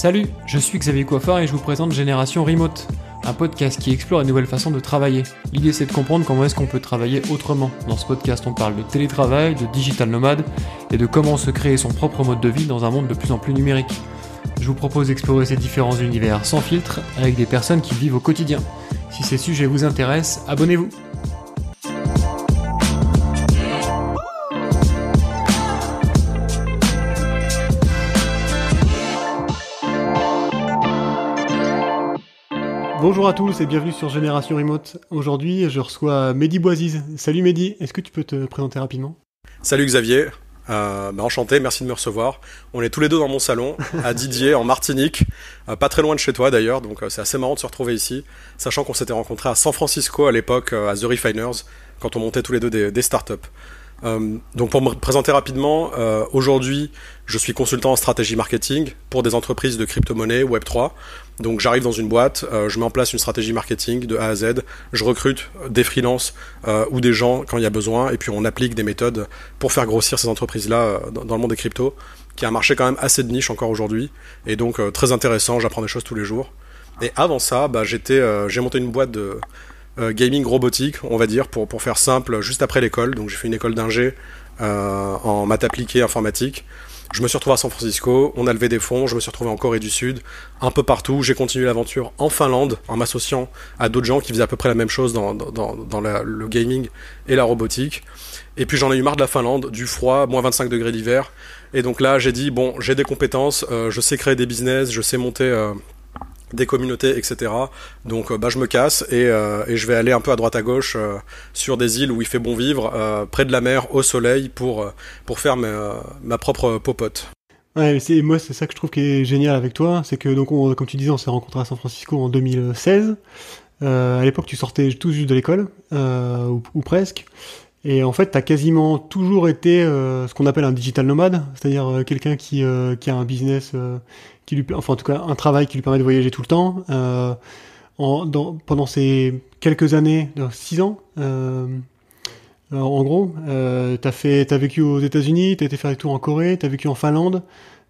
Salut, je suis Xavier Coiffard et je vous présente Génération Remote, un podcast qui explore une nouvelle façon de travailler. L'idée c'est de comprendre comment est-ce qu'on peut travailler autrement. Dans ce podcast on parle de télétravail, de digital nomade et de comment se créer son propre mode de vie dans un monde de plus en plus numérique. Je vous propose d'explorer ces différents univers sans filtre avec des personnes qui vivent au quotidien. Si ces sujets vous intéressent, abonnez-vous. Bonjour à tous et bienvenue sur Génération Remote. Aujourd'hui, je reçois Mehdi Bouaziz. Salut Mehdi, est-ce que tu peux te présenter rapidement ? Salut Xavier, enchanté, merci de me recevoir. On est tous les deux dans mon salon, à Didier, en Martinique, pas très loin de chez toi d'ailleurs, donc c'est assez marrant de se retrouver ici, sachant qu'on s'était rencontrés à San Francisco à l'époque, à The Refiners, quand on montait tous les deux des startups. Donc pour me présenter rapidement, aujourd'hui je suis consultant en stratégie marketing pour des entreprises de crypto-monnaie, Web3. Donc j'arrive dans une boîte, je mets en place une stratégie marketing de A à Z, je recrute des freelances ou des gens quand il y a besoin, et puis on applique des méthodes pour faire grossir ces entreprises-là dans le monde des cryptos, qui est un marché quand même assez de niche encore aujourd'hui, et donc très intéressant, j'apprends des choses tous les jours. Et avant ça, j'ai monté une boîte de gaming robotique, on va dire, pour faire simple, juste après l'école. Donc j'ai fait une école d'ingé en maths appliquées informatique. Je me suis retrouvé à San Francisco, on a levé des fonds, je me suis retrouvé en Corée du Sud, un peu partout. J'ai continué l'aventure en Finlande en m'associant à d'autres gens qui faisaient à peu près la même chose dans le gaming et la robotique. Et puis j'en ai eu marre de la Finlande, du froid, moins 25 degrés l'hiver. Et donc là j'ai dit, bon, j'ai des compétences, je sais créer des business, je sais monter des communautés, etc. Donc je me casse et je vais aller un peu à droite à gauche sur des îles où il fait bon vivre, près de la mer, au soleil, pour faire ma propre popote. Ouais, moi c'est ça que je trouve qui est génial avec toi, c'est que donc comme tu disais, on s'est rencontrés à San Francisco en 2016. À l'époque tu sortais tout juste de l'école, ou presque. Et en fait, t'as quasiment toujours été ce qu'on appelle un digital nomade, c'est-à-dire quelqu'un qui a un business en tout cas un travail qui lui permet de voyager tout le temps. Pendant ces quelques années, 6 ans, en gros, t'as vécu aux États-Unis, t'as été faire des tours en Corée, t'as vécu en Finlande,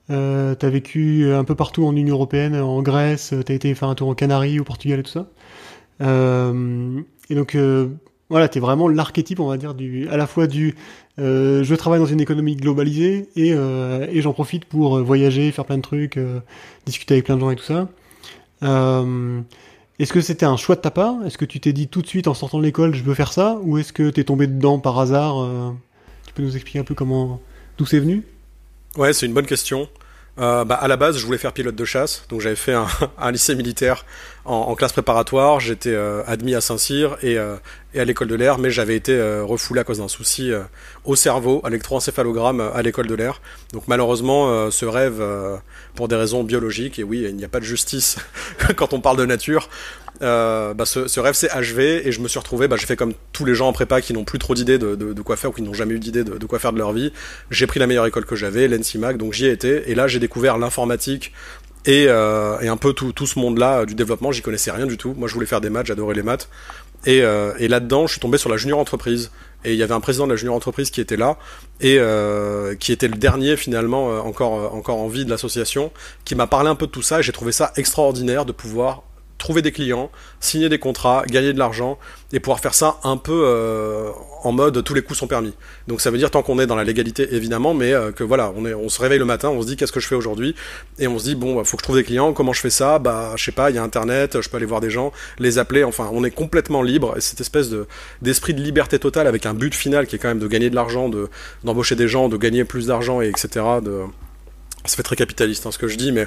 t'as vécu un peu partout en Union européenne, en Grèce, t'as été faire un tour en Canaries, au Portugal et tout ça. Et donc voilà, t'es vraiment l'archétype, on va dire, à la fois je travaille dans une économie globalisée et j'en profite pour voyager, faire plein de trucs, discuter avec plein de gens et tout ça. Est-ce que c'était un choix de ta part ? Est-ce que tu t'es dit tout de suite en sortant de l'école, je veux faire ça ? Ou est-ce que t'es tombé dedans par hasard ? Tu peux nous expliquer un peu d'où c'est venu ? Ouais, c'est une bonne question. À la base, je voulais faire pilote de chasse, donc j'avais fait un lycée militaire en classe préparatoire. J'étais admis à Saint-Cyr et à l'école de l'air, mais j'avais été refoulé à cause d'un souci au cerveau, à l'électroencéphalogramme à l'école de l'air. Donc malheureusement, ce rêve, pour des raisons biologiques, et oui, il n'y a pas de justice quand on parle de nature, ce rêve s'est achevé et je me suis retrouvé, j'ai fait comme tous les gens en prépa qui n'ont plus trop d'idées de quoi faire ou qui n'ont jamais eu d'idée de quoi faire de leur vie. J'ai pris la meilleure école que j'avais, l'ENSIMAC, donc j'y ai été, et là j'ai découvert l'informatique et un peu tout ce monde-là du développement. J'y connaissais rien du tout. Moi je voulais faire des maths, j'adorais les maths, et là-dedans je suis tombé sur la junior entreprise. Et il y avait un président de la junior entreprise qui était là et qui était le dernier finalement encore en vie de l'association, qui m'a parlé un peu de tout ça, et j'ai trouvé ça extraordinaire de pouvoir trouver des clients, signer des contrats, gagner de l'argent et pouvoir faire ça un peu en mode tous les coups sont permis. Donc ça veut dire tant qu'on est dans la légalité évidemment, mais que voilà, on se réveille le matin, on se dit qu'est-ce que je fais aujourd'hui, et on se dit bon, faut que je trouve des clients, comment je fais ça ? Je sais pas, il y a internet, je peux aller voir des gens, les appeler, enfin on est complètement libre, et cette espèce d'esprit de liberté totale avec un but final qui est quand même de gagner de l'argent, d'embaucher des gens, de gagner plus d'argent, et etc. Ça fait très capitaliste ce que je dis, mais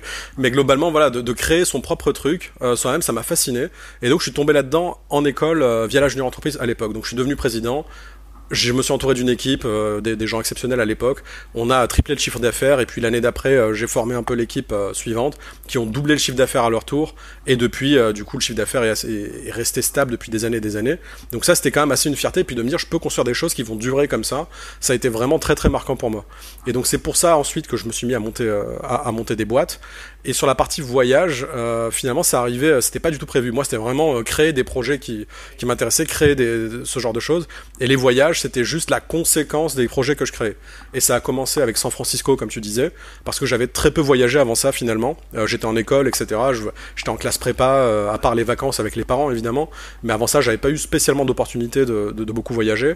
globalement voilà, de créer son propre truc soi-même, ça m'a fasciné, et donc je suis tombé là-dedans en école via la junior entreprise à l'époque. Donc je suis devenu président. Je me suis entouré d'une équipe, des gens exceptionnels à l'époque. On a triplé le chiffre d'affaires, et puis l'année d'après, j'ai formé un peu l'équipe suivante, qui ont doublé le chiffre d'affaires à leur tour, et depuis, du coup, le chiffre d'affaires est resté stable depuis des années et des années. Donc ça, c'était quand même assez une fierté, et puis de me dire, je peux construire des choses qui vont durer comme ça a été vraiment très très marquant pour moi. Et donc c'est pour ça ensuite que je me suis mis à monter des boîtes. Et sur la partie voyage, finalement, ça arrivait, c'était pas du tout prévu. Moi, c'était vraiment créer des projets qui m'intéressaient, créer ce genre de choses. Et les voyages, voyage, c'était juste la conséquence des projets que je créais. Et ça a commencé avec San Francisco, comme tu disais, parce que j'avais très peu voyagé avant ça, finalement. J'étais en école, etc. J'étais en classe prépa, à part les vacances avec les parents, évidemment. Mais avant ça, j'avais pas eu spécialement d'opportunité de beaucoup voyager.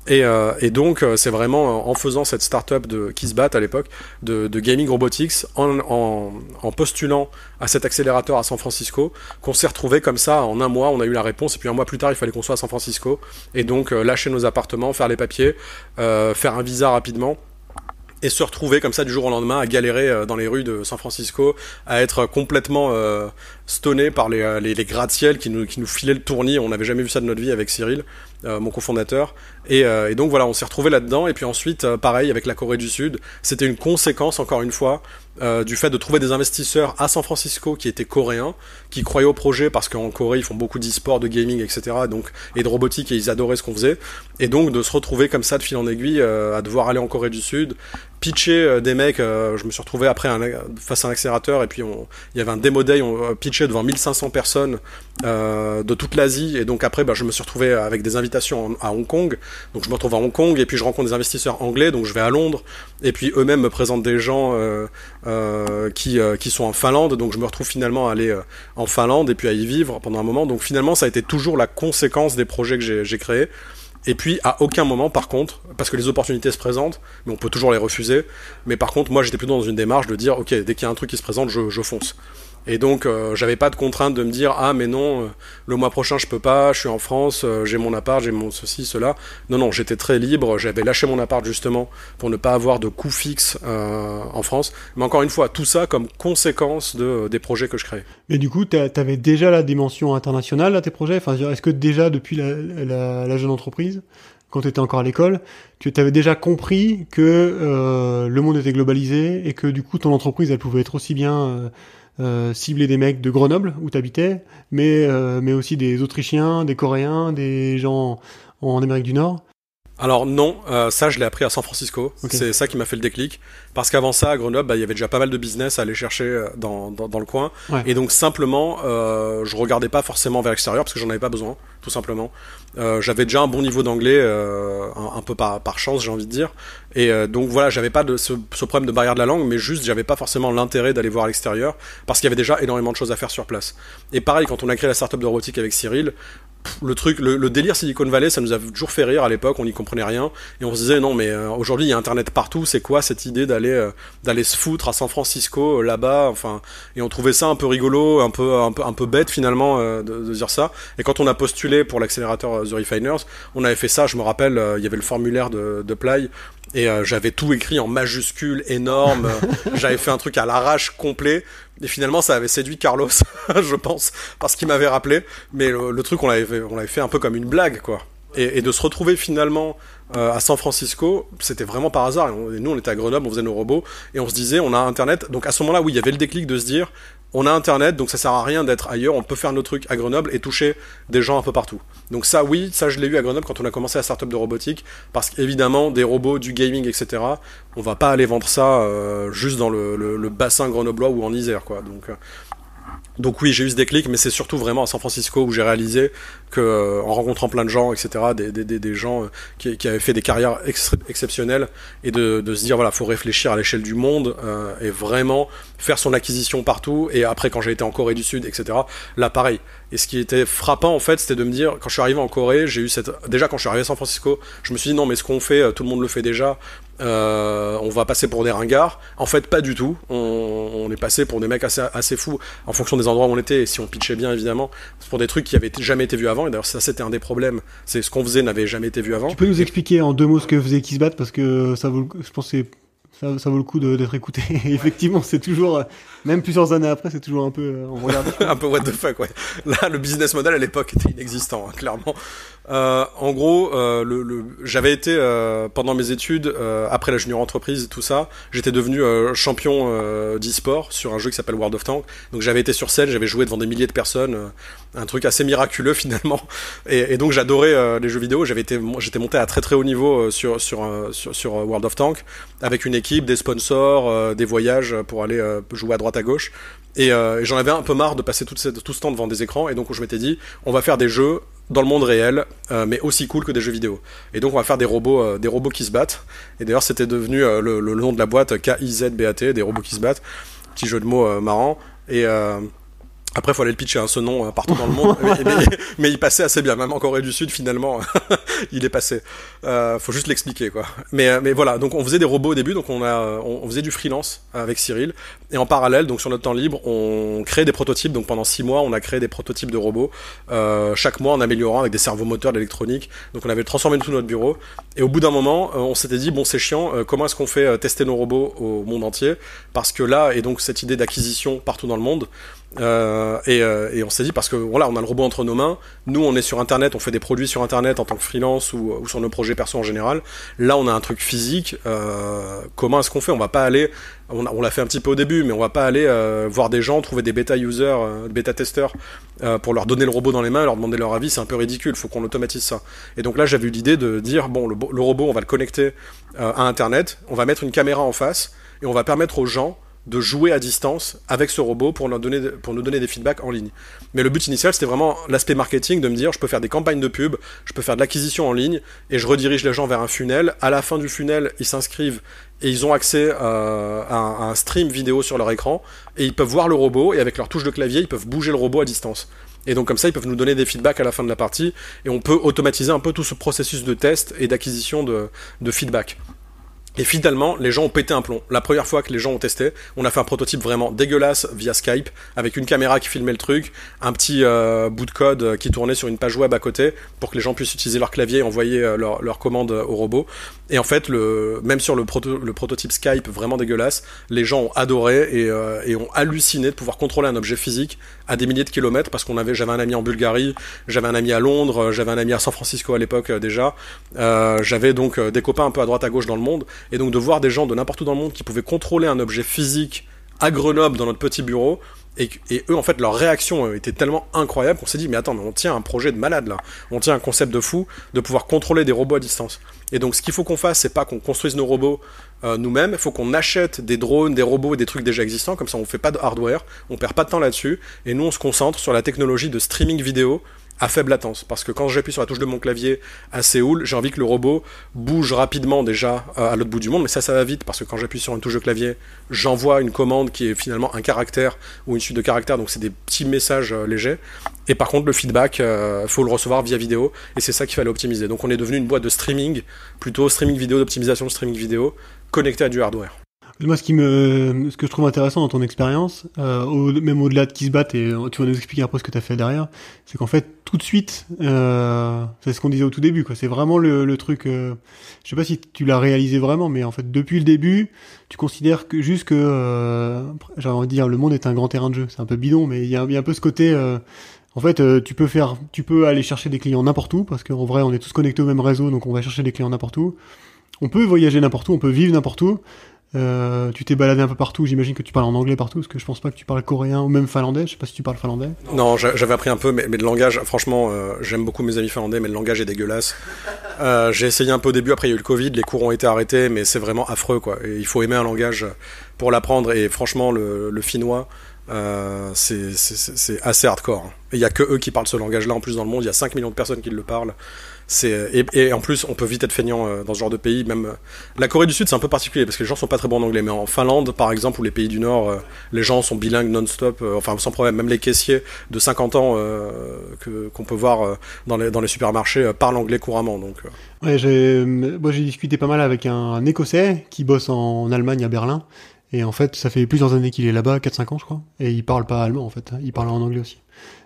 Et donc, c'est vraiment en faisant cette start-up de Kissbat à l'époque, de gaming robotics, en postulant à cet accélérateur à San Francisco, qu'on s'est retrouvé comme ça. En un mois, on a eu la réponse, et puis un mois plus tard, il fallait qu'on soit à San Francisco. Et donc, lâcher nos appartements, faire les papiers, faire un visa rapidement. Et se retrouver comme ça du jour au lendemain à galérer dans les rues de San Francisco, à être complètement stoné par les gratte-ciel qui nous filaient le tournis. On n'avait jamais vu ça de notre vie avec Cyril, mon cofondateur. Et donc voilà, on s'est retrouvé là-dedans. Et puis ensuite, pareil avec la Corée du Sud, c'était une conséquence encore une fois du fait de trouver des investisseurs à San Francisco qui étaient coréens, qui croyaient au projet parce qu'en Corée ils font beaucoup d'e-sport, de gaming, etc. Et de robotique, et ils adoraient ce qu'on faisait. Et donc de se retrouver comme ça de fil en aiguille à devoir aller en Corée du Sud, pitcher des mecs. Je me suis retrouvé après face à un accélérateur, et puis il y avait un démo day, on pitchait devant 1500 personnes de toute l'Asie. Et donc après je me suis retrouvé avec des invitations à Hong Kong. Donc je me retrouve à Hong Kong, et puis je rencontre des investisseurs anglais, donc je vais à Londres, et puis eux-mêmes me présentent des gens qui sont en Finlande. Donc je me retrouve finalement à aller en Finlande et puis à y vivre pendant un moment. Donc finalement ça a été toujours la conséquence des projets que j'ai créés. Et puis à aucun moment, par contre, parce que les opportunités se présentent, mais on peut toujours les refuser, mais par contre moi j'étais plutôt dans une démarche de dire ok, dès qu'il y a un truc qui se présente, je fonce. Et donc j'avais pas de contrainte de me dire ah mais non, le mois prochain je peux pas, je suis en France, j'ai mon appart, j'ai mon ceci, cela. Non, j'étais très libre, j'avais lâché mon appart justement pour ne pas avoir de coûts fixes en France. Mais encore une fois, tout ça comme conséquence des projets que je crée. Mais du coup, t'avais déjà la dimension internationale à tes projets. Enfin, est-ce que déjà depuis la jeune entreprise, quand tu étais encore à l'école, tu avais déjà compris que le monde était globalisé et que du coup ton entreprise elle pouvait être aussi bien cibler des mecs de Grenoble où t'habitais, mais aussi des Autrichiens, des Coréens, des gens en Amérique du Nord? Alors non, ça je l'ai appris à San Francisco. Okay. C'est ça qui m'a fait le déclic. Parce qu'avant ça, à Grenoble, il y avait déjà pas mal de business à aller chercher dans le coin. Ouais. Et donc simplement, je regardais pas forcément vers l'extérieur parce que j'en avais pas besoin, tout simplement. J'avais déjà un bon niveau d'anglais, un peu par chance, j'ai envie de dire. Et donc voilà, j'avais pas ce problème de barrière de la langue, mais juste j'avais pas forcément l'intérêt d'aller voir à l'extérieur parce qu'il y avait déjà énormément de choses à faire sur place. Et pareil, quand on a créé la startup de robotique avec Cyril, le délire Silicon Valley, ça nous a toujours fait rire à l'époque, on n'y comprenait rien, et on se disait non mais aujourd'hui il y a internet partout, c'est quoi cette idée d'aller se foutre à San Francisco là-bas, enfin, et on trouvait ça un peu rigolo, un peu bête finalement de dire ça. Et quand on a postulé pour l'accélérateur The Refiners, on avait fait ça, je me rappelle, il y avait le formulaire de Play. Et j'avais tout écrit en majuscules énormes, j'avais fait un truc à l'arrache complet, et finalement ça avait séduit Carlos, je pense, parce qu'il m'avait rappelé, mais le truc on l'avait fait un peu comme une blague, quoi. Et de se retrouver finalement à San Francisco, c'était vraiment par hasard. Et nous on était à Grenoble, on faisait nos robots, et on se disait on a internet, donc à ce moment-là oui il y avait le déclic de se dire on a internet, donc ça sert à rien d'être ailleurs, on peut faire nos trucs à Grenoble et toucher des gens un peu partout. Donc ça oui, ça je l'ai eu à Grenoble quand on a commencé la startup de robotique, parce qu'évidemment des robots, du gaming, etc. On va pas aller vendre ça juste dans le bassin grenoblois ou en Isère, quoi. Donc oui, j'ai eu ce déclic, mais c'est surtout vraiment à San Francisco où j'ai réalisé que, en rencontrant plein de gens, etc., des gens qui avaient fait des carrières exceptionnelles, et de se dire voilà, faut réfléchir à l'échelle du monde et vraiment faire son acquisition partout. Et après, quand j'ai été en Corée du Sud, etc., là pareil. Et ce qui était frappant en fait, c'était de me dire, quand je suis arrivé en Corée, déjà quand je suis arrivé à San Francisco, je me suis dit non mais ce qu'on fait, tout le monde le fait déjà. On va passer pour des ringards. En fait, pas du tout. On est passé pour des mecs assez fous en fonction des endroits où on était, et si on pitchait bien évidemment, c'est pour des trucs qui avaient jamais été vus avant. Et d'ailleurs, ça c'était un des problèmes. C'est ce qu'on faisait n'avait jamais été vu avant. Tu peux nous expliquer en 2 mots ce que faisait Kissbat, parce que je pense que ça vaut le coup d'être écouté. Et effectivement, c'est toujours, même plusieurs années après, c'est toujours un peu, on regarde. Un peu what the fuck, ouais. Là, le business model à l'époque était inexistant, hein, clairement. En gros, j'avais été pendant mes études, après la junior entreprise, tout ça, j'étais devenu champion d'e-sport sur un jeu qui s'appelle World of Tanks. Donc j'avais été sur scène, j'avais joué devant des milliers de personnes, un truc assez miraculeux finalement. Et donc j'adorais les jeux vidéo. J'étais monté à très très haut niveau sur World of Tanks, avec une équipe, des sponsors, des voyages pour aller jouer à droite à gauche. Et j'en avais un peu marre de passer tout ce temps devant des écrans, et donc je m'étais dit on va faire des jeux dans le monde réel, mais aussi cool que des jeux vidéo. Et donc on va faire des robots qui se battent. Et d'ailleurs c'était devenu le nom de la boîte, KIZBAT, des robots qui se battent. Petit jeu de mots marrant. Et après, il faut aller le pitcher, ce nom partout dans le monde, mais il passait assez bien, même en Corée du Sud finalement, il est passé. Faut juste l'expliquer quoi. Mais voilà, donc on faisait des robots au début, donc on faisait du freelance avec Cyril, et en parallèle, donc sur notre temps libre, on crée des prototypes. Donc pendant 6 mois, on a créé des prototypes de robots, chaque mois en améliorant avec des servomoteurs, de l'électronique. Donc on avait transformé tout notre bureau, et au bout d'un moment, on s'était dit bon c'est chiant, comment est-ce qu'on fait tester nos robots au monde entier, parce que là, et donc cette idée d'acquisition partout dans le monde. Et on s'est dit parce que voilà, on a le robot entre nos mains. Nous, on est sur Internet, on fait des produits sur Internet en tant que freelance ou sur nos projets perso en général. Là, on a un truc physique. Comment est-ce qu'on fait ? On va pas aller. On l'a fait un petit peu au début, mais on va pas aller voir des gens, trouver des bêta users, bêta testeurs pour leur donner le robot dans les mains, et leur demander leur avis. C'est un peu ridicule. Faut qu'on automatise ça. Et donc là, j'avais eu l'idée de dire bon, le robot, on va le connecter à Internet. On va mettre une caméra en face et on va permettre aux gens de jouer à distance avec ce robot pour nous donner des feedbacks en ligne. Mais le but initial, c'était vraiment l'aspect marketing, de me dire, je peux faire des campagnes de pub, je peux faire de l'acquisition en ligne, et je redirige les gens vers un funnel. À la fin du funnel, ils s'inscrivent et ils ont accès à un stream vidéo sur leur écran, et ils peuvent voir le robot, et avec leur touche de clavier, ils peuvent bouger le robot à distance. Et donc comme ça, ils peuvent nous donner des feedbacks à la fin de la partie, et on peut automatiser un peu tout ce processus de test et d'acquisition de feedback. Et finalement, les gens ont pété un plomb. La première fois que les gens ont testé, on a fait un prototype vraiment dégueulasse via Skype, avec une caméra qui filmait le truc, un petit bout de code qui tournait sur une page web à côté, pour que les gens puissent utiliser leur clavier et envoyer leur commande au robot. Et en fait, même sur le prototype Skype vraiment dégueulasse, les gens ont adoré et ont halluciné de pouvoir contrôler un objet physique à des milliers de kilomètres, parce j'avais un ami en Bulgarie, j'avais un ami à Londres, j'avais un ami à San Francisco à l'époque déjà, j'avais donc des copains un peu à droite à gauche dans le monde. Et donc de voir des gens de n'importe où dans le monde qui pouvaient contrôler un objet physique à Grenoble dans notre petit bureau, et eux en fait leur réaction était tellement incroyable qu'on s'est dit mais attends, mais on tient un projet de malade là, on tient un concept de fou de pouvoir contrôler des robots à distance. Et donc ce qu'il faut qu'on fasse, c'est pas qu'on construise nos robots nous-mêmes, il faut qu'on achète des drones, des robots et des trucs déjà existants, comme ça on fait pas de hardware, on perd pas de temps là-dessus, et nous on se concentre sur la technologie de streaming vidéo à faible latence, parce que quand j'appuie sur la touche de mon clavier à Séoul, j'ai envie que le robot bouge rapidement déjà à l'autre bout du monde, mais ça va vite, parce que quand j'appuie sur une touche de clavier, j'envoie une commande qui est finalement un caractère ou une suite de caractères, donc c'est des petits messages légers. Et par contre le feedback, faut le recevoir via vidéo, et c'est ça qu'il fallait optimiser. Donc on est devenu une boîte de streaming, plutôt streaming vidéo, d'optimisation de streaming vidéo, connectée à du hardware. Moi, ce que je trouve intéressant dans ton expérience, même au-delà de qui se battent, et tu vas nous expliquer un peu ce que tu as fait derrière, c'est qu'en fait, tout de suite, c'est ce qu'on disait au tout début, quoi. C'est vraiment le truc, je sais pas si tu l'as réalisé vraiment, mais en fait, depuis le début, tu considères que j'ai envie de dire, le monde est un grand terrain de jeu. C'est un peu bidon, mais il y a un peu ce côté, en fait, tu peux aller chercher des clients n'importe où, parce qu'en vrai, on est tous connectés au même réseau, donc on va chercher des clients n'importe où. On peut voyager n'importe où, on peut vivre n'importe où. Tu t'es baladé un peu partout, j'imagine que tu parles en anglais partout, parce que je pense pas que tu parles coréen ou même finlandais, je sais pas si tu parles finlandais. Non, j'avais appris un peu, mais le langage, franchement, j'aime beaucoup mes amis finlandais, mais le langage est dégueulasse. J'ai essayé un peu au début, après il y a eu le Covid, les cours ont été arrêtés, mais c'est vraiment affreux, quoi. Et il faut aimer un langage pour l'apprendre, et franchement, le finnois, c'est assez hardcore. Et il y a que eux qui parlent ce langage-là, en plus dans le monde, il y a 5 millions de personnes qui le parlent. Et en plus, on peut vite être feignant dans ce genre de pays. Même la Corée du Sud, c'est un peu particulier parce que les gens sont pas très bons en anglais. Mais en Finlande, par exemple, ou les pays du Nord, les gens sont bilingues non-stop, enfin sans problème. Même les caissiers de 50 ans qu'on peut voir dans les supermarchés parlent anglais couramment. Donc. Ouais, moi j'ai discuté pas mal avec un Écossais qui bosse en Allemagne à Berlin. Et en fait, ça fait plusieurs années qu'il est là-bas, 4-5 ans je crois. Et il parle pas allemand en fait, il parle en anglais aussi.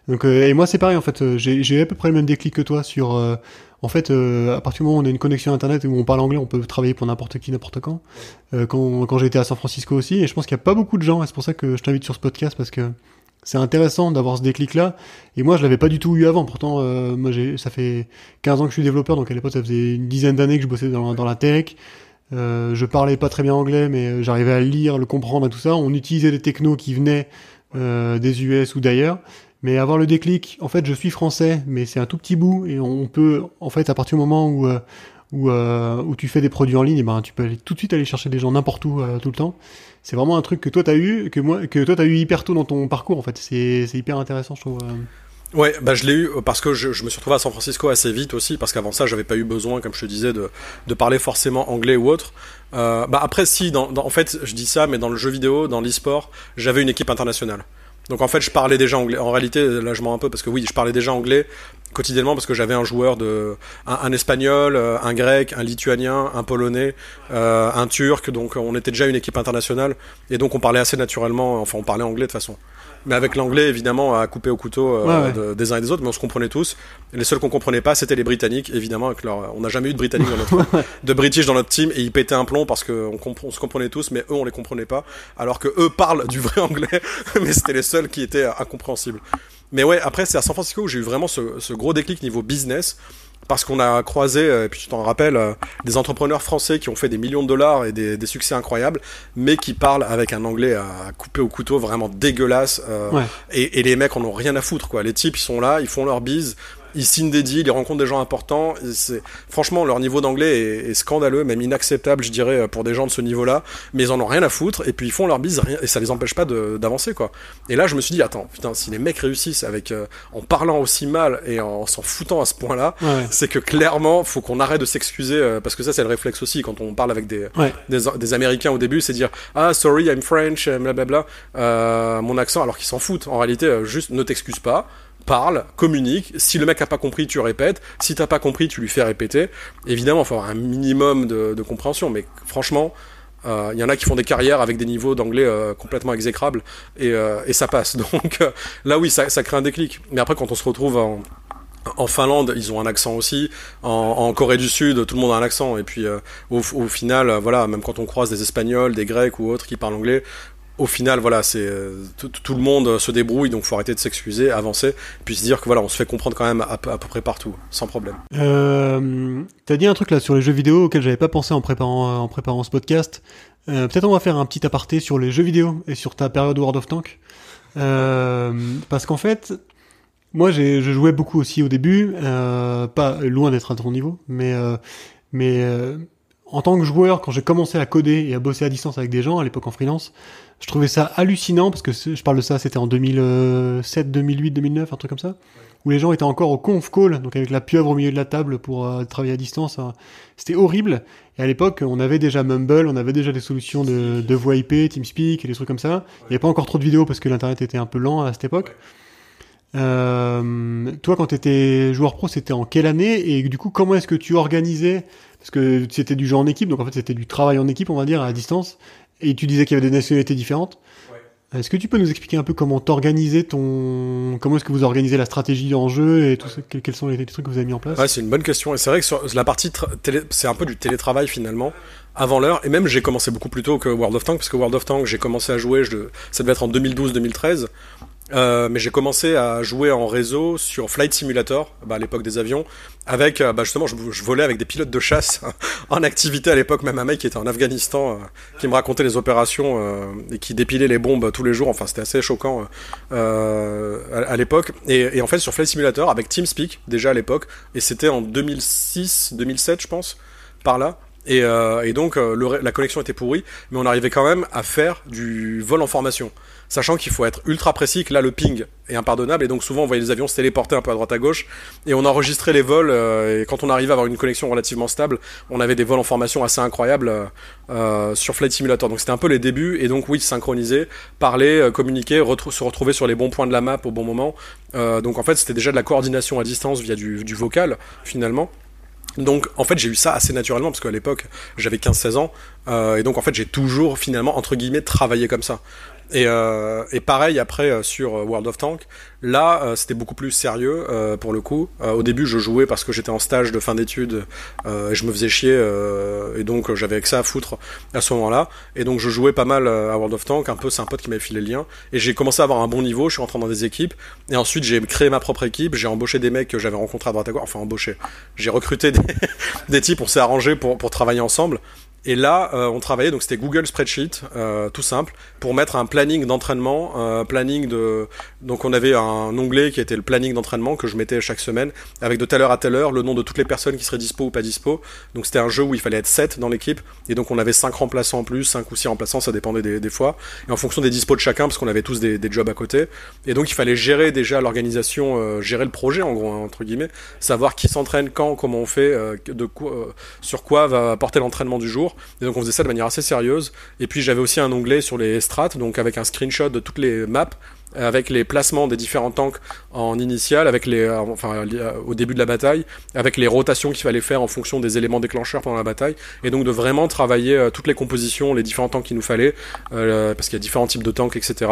Donc, et moi c'est pareil en fait, j'ai à peu près le même déclic que toi sur... en fait, à partir du moment où on a une connexion internet et où on parle anglais, on peut travailler pour n'importe qui, n'importe quand. Quand j'étais à San Francisco aussi, et je pense qu'il n'y a pas beaucoup de gens, et c'est pour ça que je t'invite sur ce podcast, parce que c'est intéressant d'avoir ce déclic-là. Et moi, je l'avais pas du tout eu avant. Pourtant, moi, ça fait 15 ans que je suis développeur, donc à l'époque, ça faisait une dizaine d'années que je bossais dans la tech. Je parlais pas très bien anglais, mais j'arrivais à le lire, le comprendre et tout ça. On utilisait des technos qui venaient des US ou d'ailleurs. Mais avoir le déclic, en fait, je suis français, mais c'est un tout petit bout, et on peut, en fait, à partir du moment où tu fais des produits en ligne, tu peux tout de suite aller chercher des gens n'importe où tout le temps. C'est vraiment un truc que toi t'as eu, que toi t'as eu hyper tôt dans ton parcours, en fait. C'est hyper intéressant, je trouve. Ouais, bah je l'ai eu parce que je me suis retrouvé à San Francisco assez vite aussi, parce qu'avant ça, j'avais pas eu besoin, comme je te disais, de parler forcément anglais ou autre. Bah après, si, en fait, je dis ça, mais dans le jeu vidéo, dans l'e-sport, j'avais une équipe internationale. Donc en fait, je parlais déjà anglais. En réalité, là, je mens un peu parce que oui, je parlais déjà anglais quotidiennement parce que j'avais un joueur un espagnol, un grec, un lituanien, un polonais, un turc. Donc on était déjà une équipe internationale et donc on parlait assez naturellement. Enfin, on parlait anglais de toute façon. Mais avec l'anglais, évidemment, à couper au couteau Ouais, des uns et des autres, mais on se comprenait tous. Et les seuls qu'on comprenait pas, c'était les Britanniques, évidemment. On n'a jamais eu de Britanniques dans de British dans notre team, et ils pétaient un plomb parce on se comprenait tous, mais eux, on les comprenait pas. Alors que eux parlent du vrai anglais, mais c'était les seuls qui étaient incompréhensibles. Mais ouais, après, c'est à San Francisco où j'ai eu vraiment ce gros déclic niveau business. Parce qu'on a croisé, et puis tu t'en rappelles, des entrepreneurs français qui ont fait des millions de dollars et des succès incroyables, mais qui parlent avec un anglais à couper au couteau vraiment dégueulasse. ouais. Et les mecs en ont rien à foutre, quoi. Les types, ils sont là, ils font leur bise, ils signent des deals, ils rencontrent des gens importants. Franchement, leur niveau d'anglais est scandaleux, même inacceptable, je dirais, pour des gens de ce niveau-là. Mais ils en ont rien à foutre, et puis ils font leur bise, et ça les empêche pas d'avancer, quoi. Et là, je me suis dit, attends, putain, si les mecs réussissent en parlant aussi mal et en s'en foutant à ce point-là, Ouais. c'est que clairement, faut qu'on arrête de s'excuser, parce que ça, c'est le réflexe aussi quand on parle avec Ouais. des Américains au début, c'est dire, ah, sorry, I'm French, blablabla, mon accent, alors qu'ils s'en foutent. En réalité, juste ne t'excuse pas, parle, communique. Si le mec a pas compris, tu répètes. Si t'as pas compris, tu lui fais répéter. Évidemment, il faut avoir un minimum de compréhension, mais franchement, y en a qui font des carrières avec des niveaux d'anglais complètement exécrables, et ça passe. Donc là, oui, ça crée un déclic. Mais après, quand on se retrouve en Finlande, ils ont un accent aussi. En Corée du Sud, tout le monde a un accent. Et puis, au final, voilà, même quand on croise des Espagnols, des Grecs ou autres qui parlent anglais, au final, voilà, c'est tout le monde se débrouille, donc faut arrêter de s'excuser, avancer, puis se dire que voilà, on se fait comprendre quand même à peu près partout, sans problème. T'as dit un truc là sur les jeux vidéo auquel j'avais pas pensé en préparant ce podcast. Peut-être on va faire un petit aparté sur les jeux vidéo et sur ta période World of Tanks. Parce qu'en fait, moi je jouais beaucoup aussi au début, pas loin d'être à ton niveau, mais en tant que joueur, quand j'ai commencé à coder et à bosser à distance avec des gens, à l'époque en freelance, je trouvais ça hallucinant, parce que je parle de ça, c'était en 2007, 2008, 2009, un truc comme ça, où les gens étaient encore au conf call, donc avec la pieuvre au milieu de la table pour travailler à distance. C'était horrible. Et à l'époque, on avait déjà Mumble, on avait déjà des solutions de voix IP, TeamSpeak et des trucs comme ça. Il n'y avait pas encore trop de vidéos parce que l'internet était un peu lent à cette époque. Toi, quand tu étais joueur pro, c'était en quelle année? Et du coup, comment est-ce que tu organisais? Parce que c'était du jeu en équipe, donc en fait c'était du travail en équipe, on va dire, à distance. Et tu disais qu'il y avait des nationalités différentes. Ouais. Est-ce que tu peux nous expliquer un peu comment t'organisais comment est-ce que vous organisez la stratégie en jeu et tout ça, quels sont les trucs que vous avez mis en place? Ouais, c'est une bonne question. Et c'est vrai que sur la partie c'est un peu du télétravail finalement, avant l'heure. Et même j'ai commencé beaucoup plus tôt que World of Tanks, parce que World of Tanks, j'ai commencé à jouer, ça devait être en 2012-2013. Mais j'ai commencé à jouer en réseau sur Flight Simulator, à l'époque des avions, avec justement je volais avec des pilotes de chasse en activité à l'époque, même un mec qui était en Afghanistan, qui me racontait les opérations et qui dépilait les bombes tous les jours. Enfin, c'était assez choquant à l'époque. Et en fait, sur Flight Simulator, avec TeamSpeak déjà à l'époque, et c'était en 2006, 2007 je pense, par là. Et donc la connexion était pourrie, mais on arrivait quand même à faire du vol en formation, sachant qu'il faut être ultra précis, que là le ping est impardonnable, et donc souvent on voyait les avions se téléporter un peu à droite à gauche, et on enregistrait les vols, et quand on arrivait à avoir une connexion relativement stable, on avait des vols en formation assez incroyables sur Flight Simulator. Donc c'était un peu les débuts, et donc oui, synchroniser, parler, communiquer, se retrouver sur les bons points de la map au bon moment. Donc en fait c'était déjà de la coordination à distance via du vocal finalement. Donc en fait j'ai eu ça assez naturellement, parce qu'à l'époque j'avais 15-16 ans, et donc en fait j'ai toujours finalement entre guillemets travaillé comme ça. Et pareil après sur World of Tanks, là c'était beaucoup plus sérieux pour le coup. Au début je jouais parce que j'étais en stage de fin d'études, et je me faisais chier, et donc j'avais que ça à foutre à ce moment-là, et donc je jouais pas mal à World of Tanks. Un peu, c'est un pote qui m'avait filé le lien, et j'ai commencé à avoir un bon niveau, je suis rentré dans des équipes, et ensuite j'ai créé ma propre équipe, j'ai embauché des mecs que j'avais rencontrés à droite à gauche, enfin embauché, j'ai recruté des types, on s'est arrangé pour travailler ensemble. Et là, on travaillait, donc c'était Google Spreadsheet, tout simple, pour mettre un planning d'entraînement, donc on avait un onglet qui était le planning d'entraînement que je mettais chaque semaine, avec de telle heure à telle heure, le nom de toutes les personnes qui seraient dispo ou pas dispo. Donc c'était un jeu où il fallait être 7 dans l'équipe, et donc on avait 5 remplaçants en plus, 5 ou 6 remplaçants, ça dépendait des fois, et en fonction des dispos de chacun, parce qu'on avait tous des jobs à côté. Et donc il fallait gérer déjà l'organisation, gérer le projet en gros, hein, entre guillemets, savoir qui s'entraîne quand, comment on fait, sur quoi va porter l'entraînement du jour. Et donc on faisait ça de manière assez sérieuse. Et puis j'avais aussi un onglet sur les strats, donc avec un screenshot de toutes les maps, avec les placements des différents tanks en initial, au début de la bataille, avec les rotations qu'il fallait faire en fonction des éléments déclencheurs pendant la bataille, et donc de vraiment travailler toutes les compositions, les différents tanks qu'il nous fallait, parce qu'il y a différents types de tanks, etc.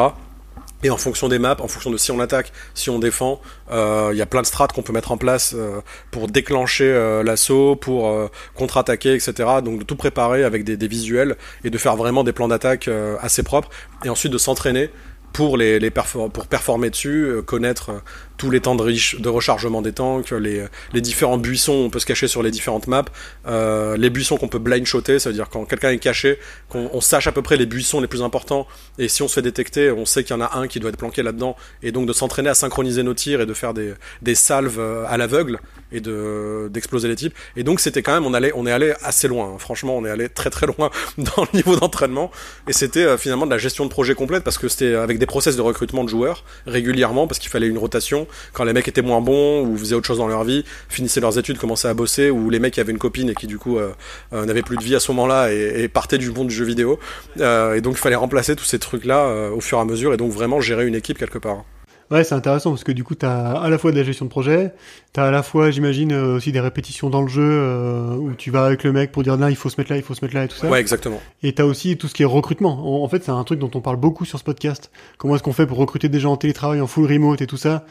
Et en fonction des maps, en fonction de si on attaque, si on défend, il y a plein de strats qu'on peut mettre en place pour déclencher l'assaut, pour contre-attaquer, etc. Donc de tout préparer avec des visuels et de faire vraiment des plans d'attaque assez propres. Et ensuite de s'entraîner pour pour performer dessus, connaître tous les temps de rechargement des tanks, les différents buissons où on peut se cacher sur les différentes maps, les buissons qu'on peut blind-shotter, ça veut dire quand quelqu'un est caché, qu'on sache à peu près les buissons les plus importants, et si on se fait détecter, on sait qu'il y en a un qui doit être planqué là-dedans, et donc de s'entraîner à synchroniser nos tirs et de faire des salves à l'aveugle, et d'exploser les types. Et donc c'était quand même, on est allé assez loin, hein. Franchement on est allé très très loin dans le niveau d'entraînement, et c'était finalement de la gestion de projet complète, parce que c'était avec des process de recrutement de joueurs régulièrement, parce qu'il fallait une rotation quand les mecs étaient moins bons ou faisaient autre chose dans leur vie, finissaient leurs études, commençaient à bosser, ou les mecs qui avaient une copine et qui du coup n'avaient plus de vie à ce moment-là et partaient du monde du jeu vidéo, et donc il fallait remplacer tous ces trucs là au fur et à mesure, et donc vraiment gérer une équipe quelque part. Ouais, c'est intéressant parce que du coup, t'as à la fois de la gestion de projet, t'as à la fois, j'imagine, aussi des répétitions dans le jeu où tu vas avec le mec pour dire là, il faut se mettre là, il faut se mettre là et tout ça. Ouais, exactement. Et t'as aussi tout ce qui est recrutement. En fait, c'est un truc dont on parle beaucoup sur ce podcast. Comment est-ce qu'on fait pour recruter des gens en télétravail, en full remote et tout ça.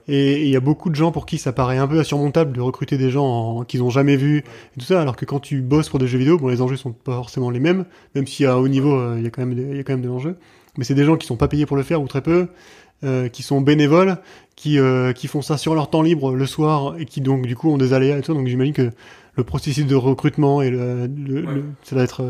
Et il y a beaucoup de gens pour qui ça paraît un peu insurmontable de recruter des gens qu'ils ont jamais vus et tout ça, alors que quand tu bosses pour des jeux vidéo, bon, les enjeux sont pas forcément les mêmes, même si à haut niveau, il y a quand même de l'enjeu. Mais c'est des gens qui sont pas payés pour le faire ou très peu. Qui sont bénévoles, qui font ça sur leur temps libre le soir et qui donc du coup ont des aléas et tout. Donc j'imagine que le processus de recrutement et ça va être.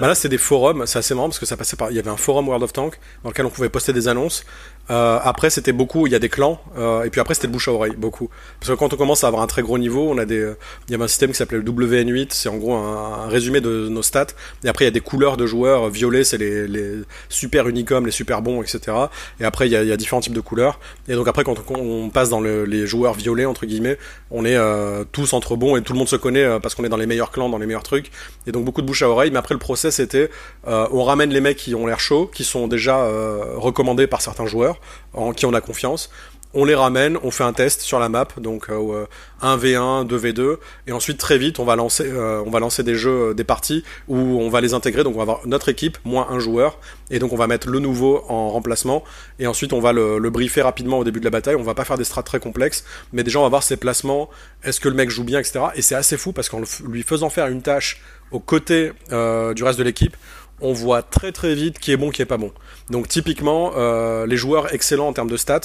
Bah là c'est des forums, c'est assez marrant parce que ça passait par. Il y avait un forum World of Tanks dans lequel on pouvait poster des annonces. Après c'était beaucoup, il y a des clans et puis après c'était le bouche à oreille beaucoup. Parce que quand on commence à avoir un très gros niveau, il y avait un système qui s'appelait le WN8, c'est en gros un résumé de nos stats. Et après il y a des couleurs de joueurs. Violet c'est les super unicums, les super bons, etc. Et après il y a différents types de couleurs. Et donc après quand on passe dans les joueurs violets entre guillemets, on est tous entre bons et tout le monde se connaît parce qu'on est dans les meilleurs clans, dans les meilleurs trucs. Et donc beaucoup de bouche à oreille. Mais après le process c'était on ramène les mecs qui ont l'air chauds, qui sont déjà recommandés par certains joueurs, en qui on a confiance. On les ramène, on fait un test sur la map, donc 1v1, 2v2, et ensuite très vite on va lancer des jeux, des parties où on va les intégrer, donc on va avoir notre équipe moins un joueur, et donc on va mettre le nouveau en remplacement, et ensuite on va le briefer rapidement au début de la bataille. On va pas faire des strats très complexes, mais déjà on va voir ses placements, est-ce que le mec joue bien, etc. Et c'est assez fou parce qu'en lui faisant faire une tâche aux côtés du reste de l'équipe, on voit très très vite qui est bon, qui est pas bon. Donc typiquement, les joueurs excellents en termes de stats,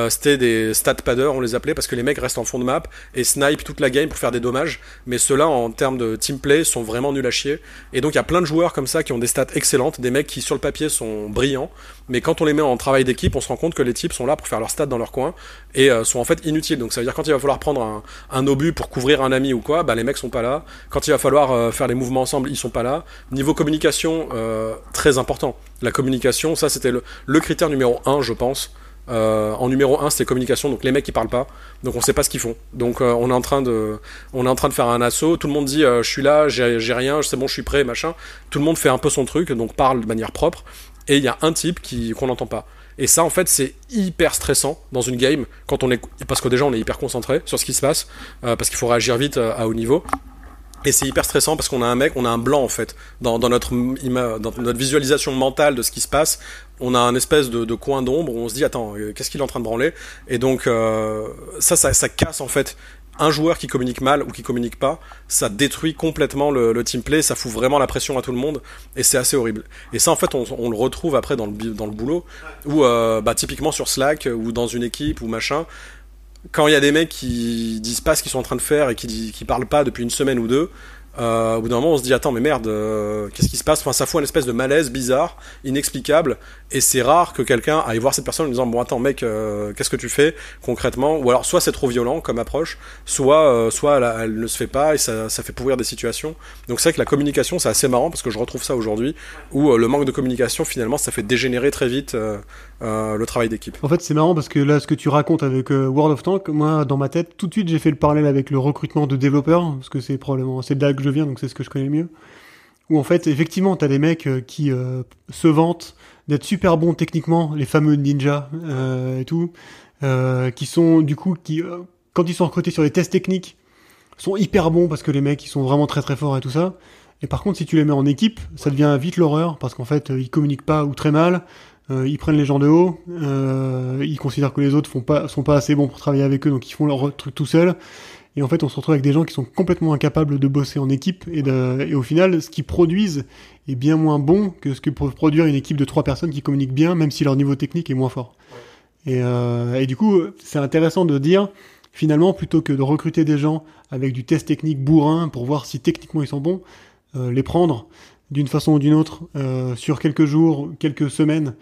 c'était des stat padders, on les appelait, parce que les mecs restent en fond de map et snipe toute la game pour faire des dommages, mais ceux-là en termes de team play sont vraiment nuls à chier. Et donc il y a plein de joueurs comme ça qui ont des stats excellentes, des mecs qui sur le papier sont brillants, mais quand on les met en travail d'équipe, on se rend compte que les types sont là pour faire leurs stats dans leur coin et sont en fait inutiles. Donc ça veut dire quand il va falloir prendre un obus pour couvrir un ami ou quoi, bah les mecs sont pas là. Quand il va falloir faire les mouvements ensemble, ils sont pas là. Niveau communication, très important. La communication, ça c'était le critère numéro 1 je pense. En numéro 1 c'était communication, donc les mecs ils parlent pas, donc on sait pas ce qu'ils font, donc on est en train de faire un assaut, tout le monde dit je suis là, j'ai rien, c'est bon, je suis prêt, machin, tout le monde fait un peu son truc, donc parle de manière propre, et il y a un type qu'on n'entend pas. Et ça en fait c'est hyper stressant dans une game parce que déjà on est hyper concentré sur ce qui se passe, parce qu'il faut réagir vite à haut niveau. Et c'est hyper stressant parce qu'on a un blanc en fait dans notre visualisation mentale de ce qui se passe. On a un espèce de coin d'ombre où on se dit attends, qu'est-ce qu'il est en train de branler. Et donc ça casse en fait. Un joueur qui communique mal ou qui communique pas, ça détruit complètement le team play, ça fout vraiment la pression à tout le monde et c'est assez horrible. Et ça en fait on le retrouve après dans le boulot où typiquement sur Slack ou dans une équipe ou machin. Quand il y a des mecs qui disent pas ce qu'ils sont en train de faire et qui parlent pas depuis une semaine ou deux, Au bout d'un moment on se dit attends mais merde, qu'est-ce qui se passe, enfin ça fout une espèce de malaise bizarre, inexplicable, et c'est rare que quelqu'un aille voir cette personne en disant bon attends mec, qu'est-ce que tu fais concrètement, ou alors soit c'est trop violent comme approche, soit elle ne se fait pas et ça fait pourrir des situations. Donc c'est vrai que la communication c'est assez marrant parce que je retrouve ça aujourd'hui où le manque de communication finalement ça fait dégénérer très vite le travail d'équipe. En fait, c'est marrant parce que là, ce que tu racontes avec World of Tanks, moi, dans ma tête, tout de suite, j'ai fait le parallèle avec le recrutement de développeurs, parce que c'est probablement, c'est de là que je viens, donc c'est ce que je connais le mieux. Où en fait, effectivement, t'as des mecs qui se vantent d'être super bons techniquement, les fameux ninjas et tout, qui sont, du coup, quand ils sont recrutés sur les tests techniques, sont hyper bons parce que les mecs, ils sont vraiment très très forts et tout ça. Et par contre, si tu les mets en équipe, ça devient vite l'horreur, parce qu'en fait, ils communiquent pas ou très mal, ils prennent les gens de haut, ils considèrent que les autres sont pas assez bons pour travailler avec eux, donc ils font leur truc tout seuls. Et en fait, on se retrouve avec des gens qui sont complètement incapables de bosser en équipe, et au final, ce qu'ils produisent est bien moins bon que ce que peut produire une équipe de 3 personnes qui communiquent bien, même si leur niveau technique est moins fort. Et du coup, c'est intéressant de dire, finalement, plutôt que de recruter des gens avec du test technique bourrin pour voir si techniquement ils sont bons, les prendre d'une façon ou d'une autre sur quelques jours, quelques semaines,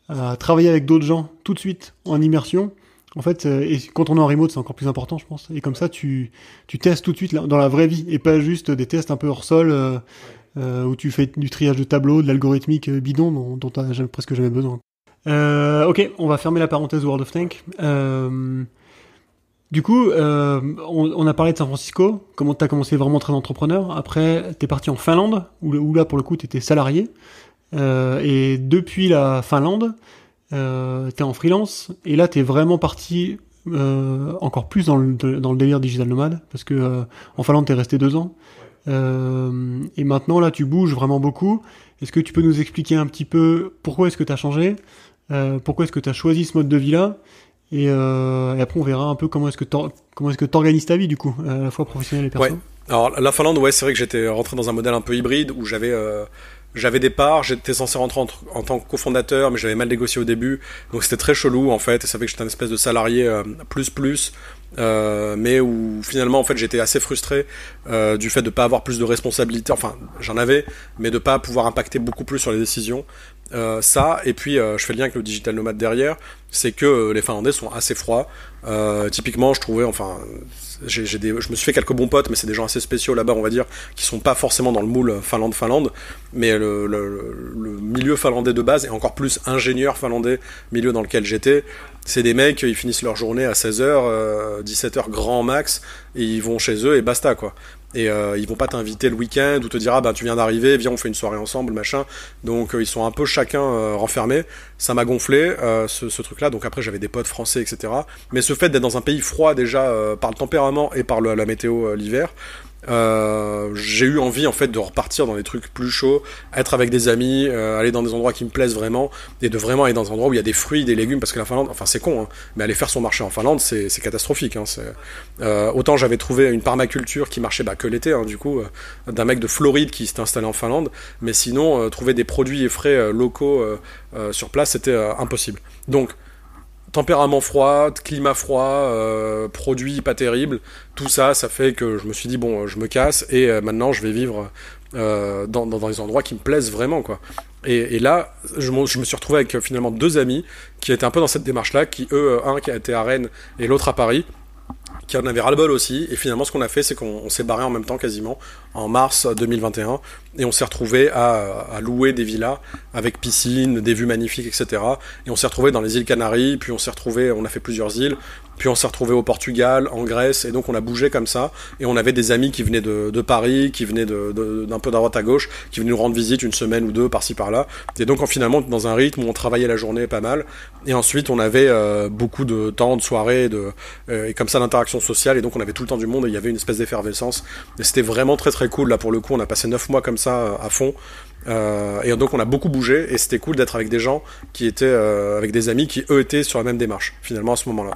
à travailler avec d'autres gens tout de suite en immersion. En fait, et quand on est en remote, c'est encore plus important, je pense. Et comme ça, tu testes tout de suite dans la vraie vie et pas juste des tests un peu hors sol où tu fais du triage de tableaux, de l'algorithmique bidon dont tu n'as presque jamais besoin. Ok, on va fermer la parenthèse World of Tanks. Du coup, on a parlé de San Francisco, comment t'as commencé vraiment très entrepreneur. Après, t'es parti en Finlande, où là, pour le coup, t'étais salarié. Et depuis la Finlande, t'es en freelance. Et là, t'es vraiment parti encore plus dans le délire digital nomade, parce que en Finlande, t'es resté 2 ans. Et maintenant, là, tu bouges vraiment beaucoup. Est-ce que tu peux nous expliquer un petit peu pourquoi est-ce que t'as changé, pourquoi est-ce que t'as choisi ce mode de vie-là? Et après on verra un peu comment est-ce que t'organises ta vie du coup, à la fois professionnelle et perso. Ouais. Alors la Finlande, ouais, c'est vrai que j'étais rentré dans un modèle un peu hybride où j'avais des parts, j'étais censé rentrer en tant que cofondateur, mais j'avais mal négocié au début, donc c'était très chelou en fait, et ça fait que j'étais une espèce de salarié plus, mais où finalement en fait j'étais assez frustré du fait de pas avoir plus de responsabilités, enfin j'en avais, mais de pas pouvoir impacter beaucoup plus sur les décisions. Ça, et puis je fais le lien avec le digital nomade derrière, c'est que les Finlandais sont assez froids. Typiquement, je trouvais, enfin, je me suis fait quelques bons potes, mais c'est des gens assez spéciaux là-bas, on va dire, qui sont pas forcément dans le moule Finlande, mais le milieu finlandais de base, et encore plus ingénieur finlandais, milieu dans lequel j'étais, c'est des mecs, ils finissent leur journée à 16h, 17h grand max, et ils vont chez eux et basta, quoi. Et ils vont pas t'inviter le week-end ou te dire ah ben tu viens d'arriver, viens on fait une soirée ensemble, machin. Donc ils sont un peu chacun renfermés. Ça m'a gonflé ce truc-là. Donc après j'avais des potes français, etc. Mais ce fait d'être dans un pays froid déjà par le tempérament et par la météo l'hiver, j'ai eu envie en fait de repartir dans des trucs plus chauds, être avec des amis, aller dans des endroits qui me plaisent vraiment, et de vraiment aller dans des endroits où il y a des fruits, des légumes, parce que la Finlande, enfin c'est con, hein, mais aller faire son marché en Finlande c'est catastrophique. Hein, autant j'avais trouvé une permaculture qui marchait que l'été, hein, du coup, d'un mec de Floride qui s'était installé en Finlande, mais sinon trouver des produits et frais locaux sur place c'était impossible. Donc tempérament froid, climat froid, produits pas terribles, tout ça, ça fait que je me suis dit bon, je me casse et maintenant je vais vivre dans des endroits qui me plaisent vraiment, quoi. Et là, je me suis retrouvé avec finalement 2 amis qui étaient un peu dans cette démarche-là, qui eux, un qui était à Rennes et l'autre à Paris, qui en avait ras-le-bol aussi, et finalement ce qu'on a fait c'est qu'on s'est barré en même temps quasiment, en mars 2021, et on s'est retrouvé à louer des villas avec piscine, des vues magnifiques, etc. Et on s'est retrouvé dans les îles Canaries, puis on a fait plusieurs îles, puis on s'est retrouvé au Portugal, en Grèce, et donc on a bougé comme ça, et on avait des amis qui venaient de Paris, qui venaient d'un peu d'à droite à gauche, qui venaient nous rendre visite 1 semaine ou 2 par-ci par-là, et donc finalement dans un rythme où on travaillait la journée pas mal, et ensuite on avait beaucoup de temps, de soirées, et comme ça d'interaction sociale, et donc on avait tout le temps du monde, et il y avait une espèce d'effervescence, et c'était vraiment très très cool. Là pour le coup on a passé 9 mois comme ça à fond, et donc on a beaucoup bougé, et c'était cool d'être avec des gens qui étaient avec des amis qui eux étaient sur la même démarche finalement à ce moment-là.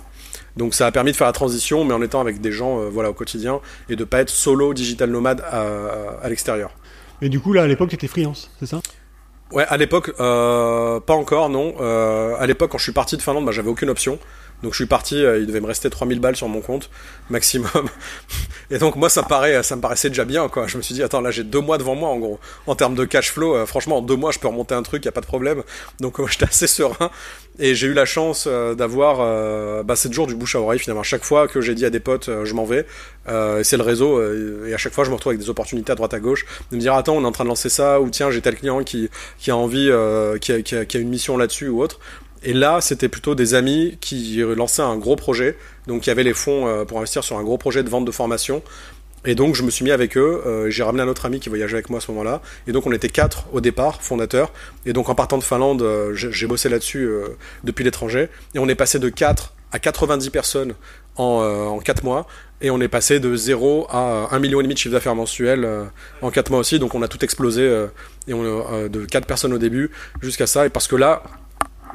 Donc ça a permis de faire la transition, mais en étant avec des gens voilà, au quotidien, et de pas être solo digital nomade à l'extérieur. Et du coup là à l'époque t'étais freelance, c'est ça? Ouais, à l'époque pas encore, non. À l'époque quand je suis parti de Finlande, j'avais aucune option. Donc je suis parti, il devait me rester 3000 balles sur mon compte maximum. Et donc moi ça me paraissait déjà bien, quoi. Je me suis dit attends, là j'ai 2 mois devant moi en gros en termes de cash flow. Franchement en 2 mois je peux remonter un truc, y a pas de problème. Donc j'étais assez serein et j'ai eu la chance d'avoir c'est toujours du bouche à oreille finalement. Chaque fois que j'ai dit à des potes je m'en vais, c'est le réseau et à chaque fois je me retrouve avec des opportunités à droite à gauche de me dire attends on est en train de lancer ça, ou tiens j'ai tel client qui a envie qui a une mission là-dessus ou autre. Et là, c'était plutôt des amis qui lançaient un gros projet, donc qui avaient les fonds pour investir sur un gros projet de vente de formation. Et donc, je me suis mis avec eux. J'ai ramené un autre ami qui voyageait avec moi à ce moment-là. Et donc, on était 4 au départ, fondateurs. Et donc, en partant de Finlande, j'ai bossé là-dessus depuis l'étranger. Et on est passé de 4 à 90 personnes en 4 mois. Et on est passé de 0 à 1,5 million de chiffre d'affaires mensuel en 4 mois aussi. Donc, on a tout explosé de 4 personnes au début jusqu'à ça. Et parce que là,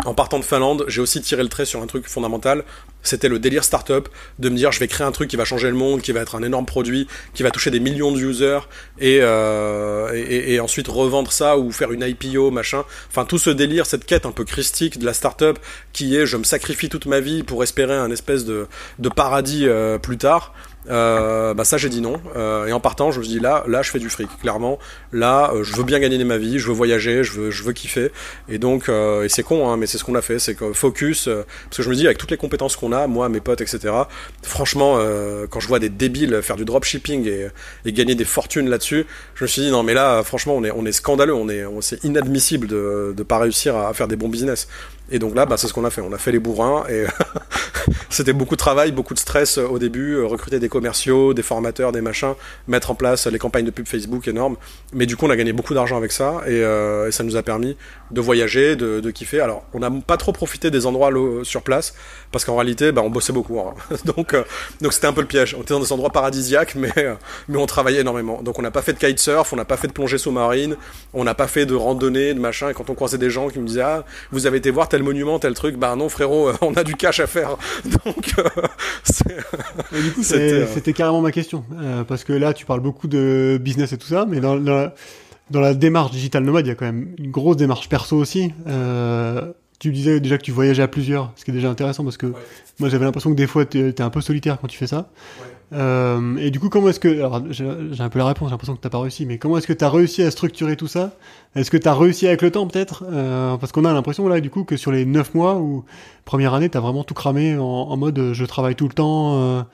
en partant de Finlande, j'ai aussi tiré le trait sur un truc fondamental, c'était le délire startup, de me dire je vais créer un truc qui va changer le monde, qui va être un énorme produit, qui va toucher des millions de users, et ensuite revendre ça ou faire une IPO, machin. Enfin tout ce délire, cette quête un peu christique de la startup, qui est je me sacrifie toute ma vie pour espérer un espèce de paradis plus tard. Ça j'ai dit non et en partant je me dis là je fais du fric clairement là je veux bien gagner ma vie, je veux voyager, je veux kiffer et donc et c'est con hein, mais c'est ce qu'on a fait, c'est que focus parce que je me dis avec toutes les compétences qu'on a, moi mes potes etc, franchement quand je vois des débiles faire du dropshipping et gagner des fortunes là-dessus, je me suis dit non mais là franchement on est scandaleux, c'est inadmissible de pas réussir à faire des bons business. Et donc là, c'est ce qu'on a fait. On a fait les bourrins et c'était beaucoup de travail, beaucoup de stress au début, recruter des commerciaux, des formateurs, des machins, mettre en place les campagnes de pub Facebook énormes. Mais du coup, on a gagné beaucoup d'argent avec ça et ça nous a permis de voyager, de kiffer. Alors, on n'a pas trop profité des endroits sur place parce qu'en réalité, on bossait beaucoup. Hein. Donc c'était un peu le piège. On était dans des endroits paradisiaques, mais on travaillait énormément. Donc on n'a pas fait de kitesurf, on n'a pas fait de plongée sous-marine, on n'a pas fait de randonnée, de machin. Et quand on croisait des gens qui me disaient ah, vous avez été voir tel monument, tel truc, non frérot, on a du cash à faire. Donc du coup c'était carrément ma question parce que là tu parles beaucoup de business et tout ça, mais dans la démarche digital nomade il y a quand même une grosse démarche perso aussi. Tu disais déjà que tu voyageais à plusieurs, ce qui est déjà intéressant parce que moi j'avais l'impression que des fois t'es un peu solitaire quand tu fais ça. Et du coup, comment est-ce que... Alors, j'ai un peu la réponse, j'ai l'impression que t'as pas réussi, mais comment est-ce que t'as réussi à structurer tout ça? Est-ce que t'as réussi avec le temps, peut-être? Parce qu'on a l'impression, là, du coup, que sur les 9 mois ou première année, t'as vraiment tout cramé en mode je travaille tout le temps,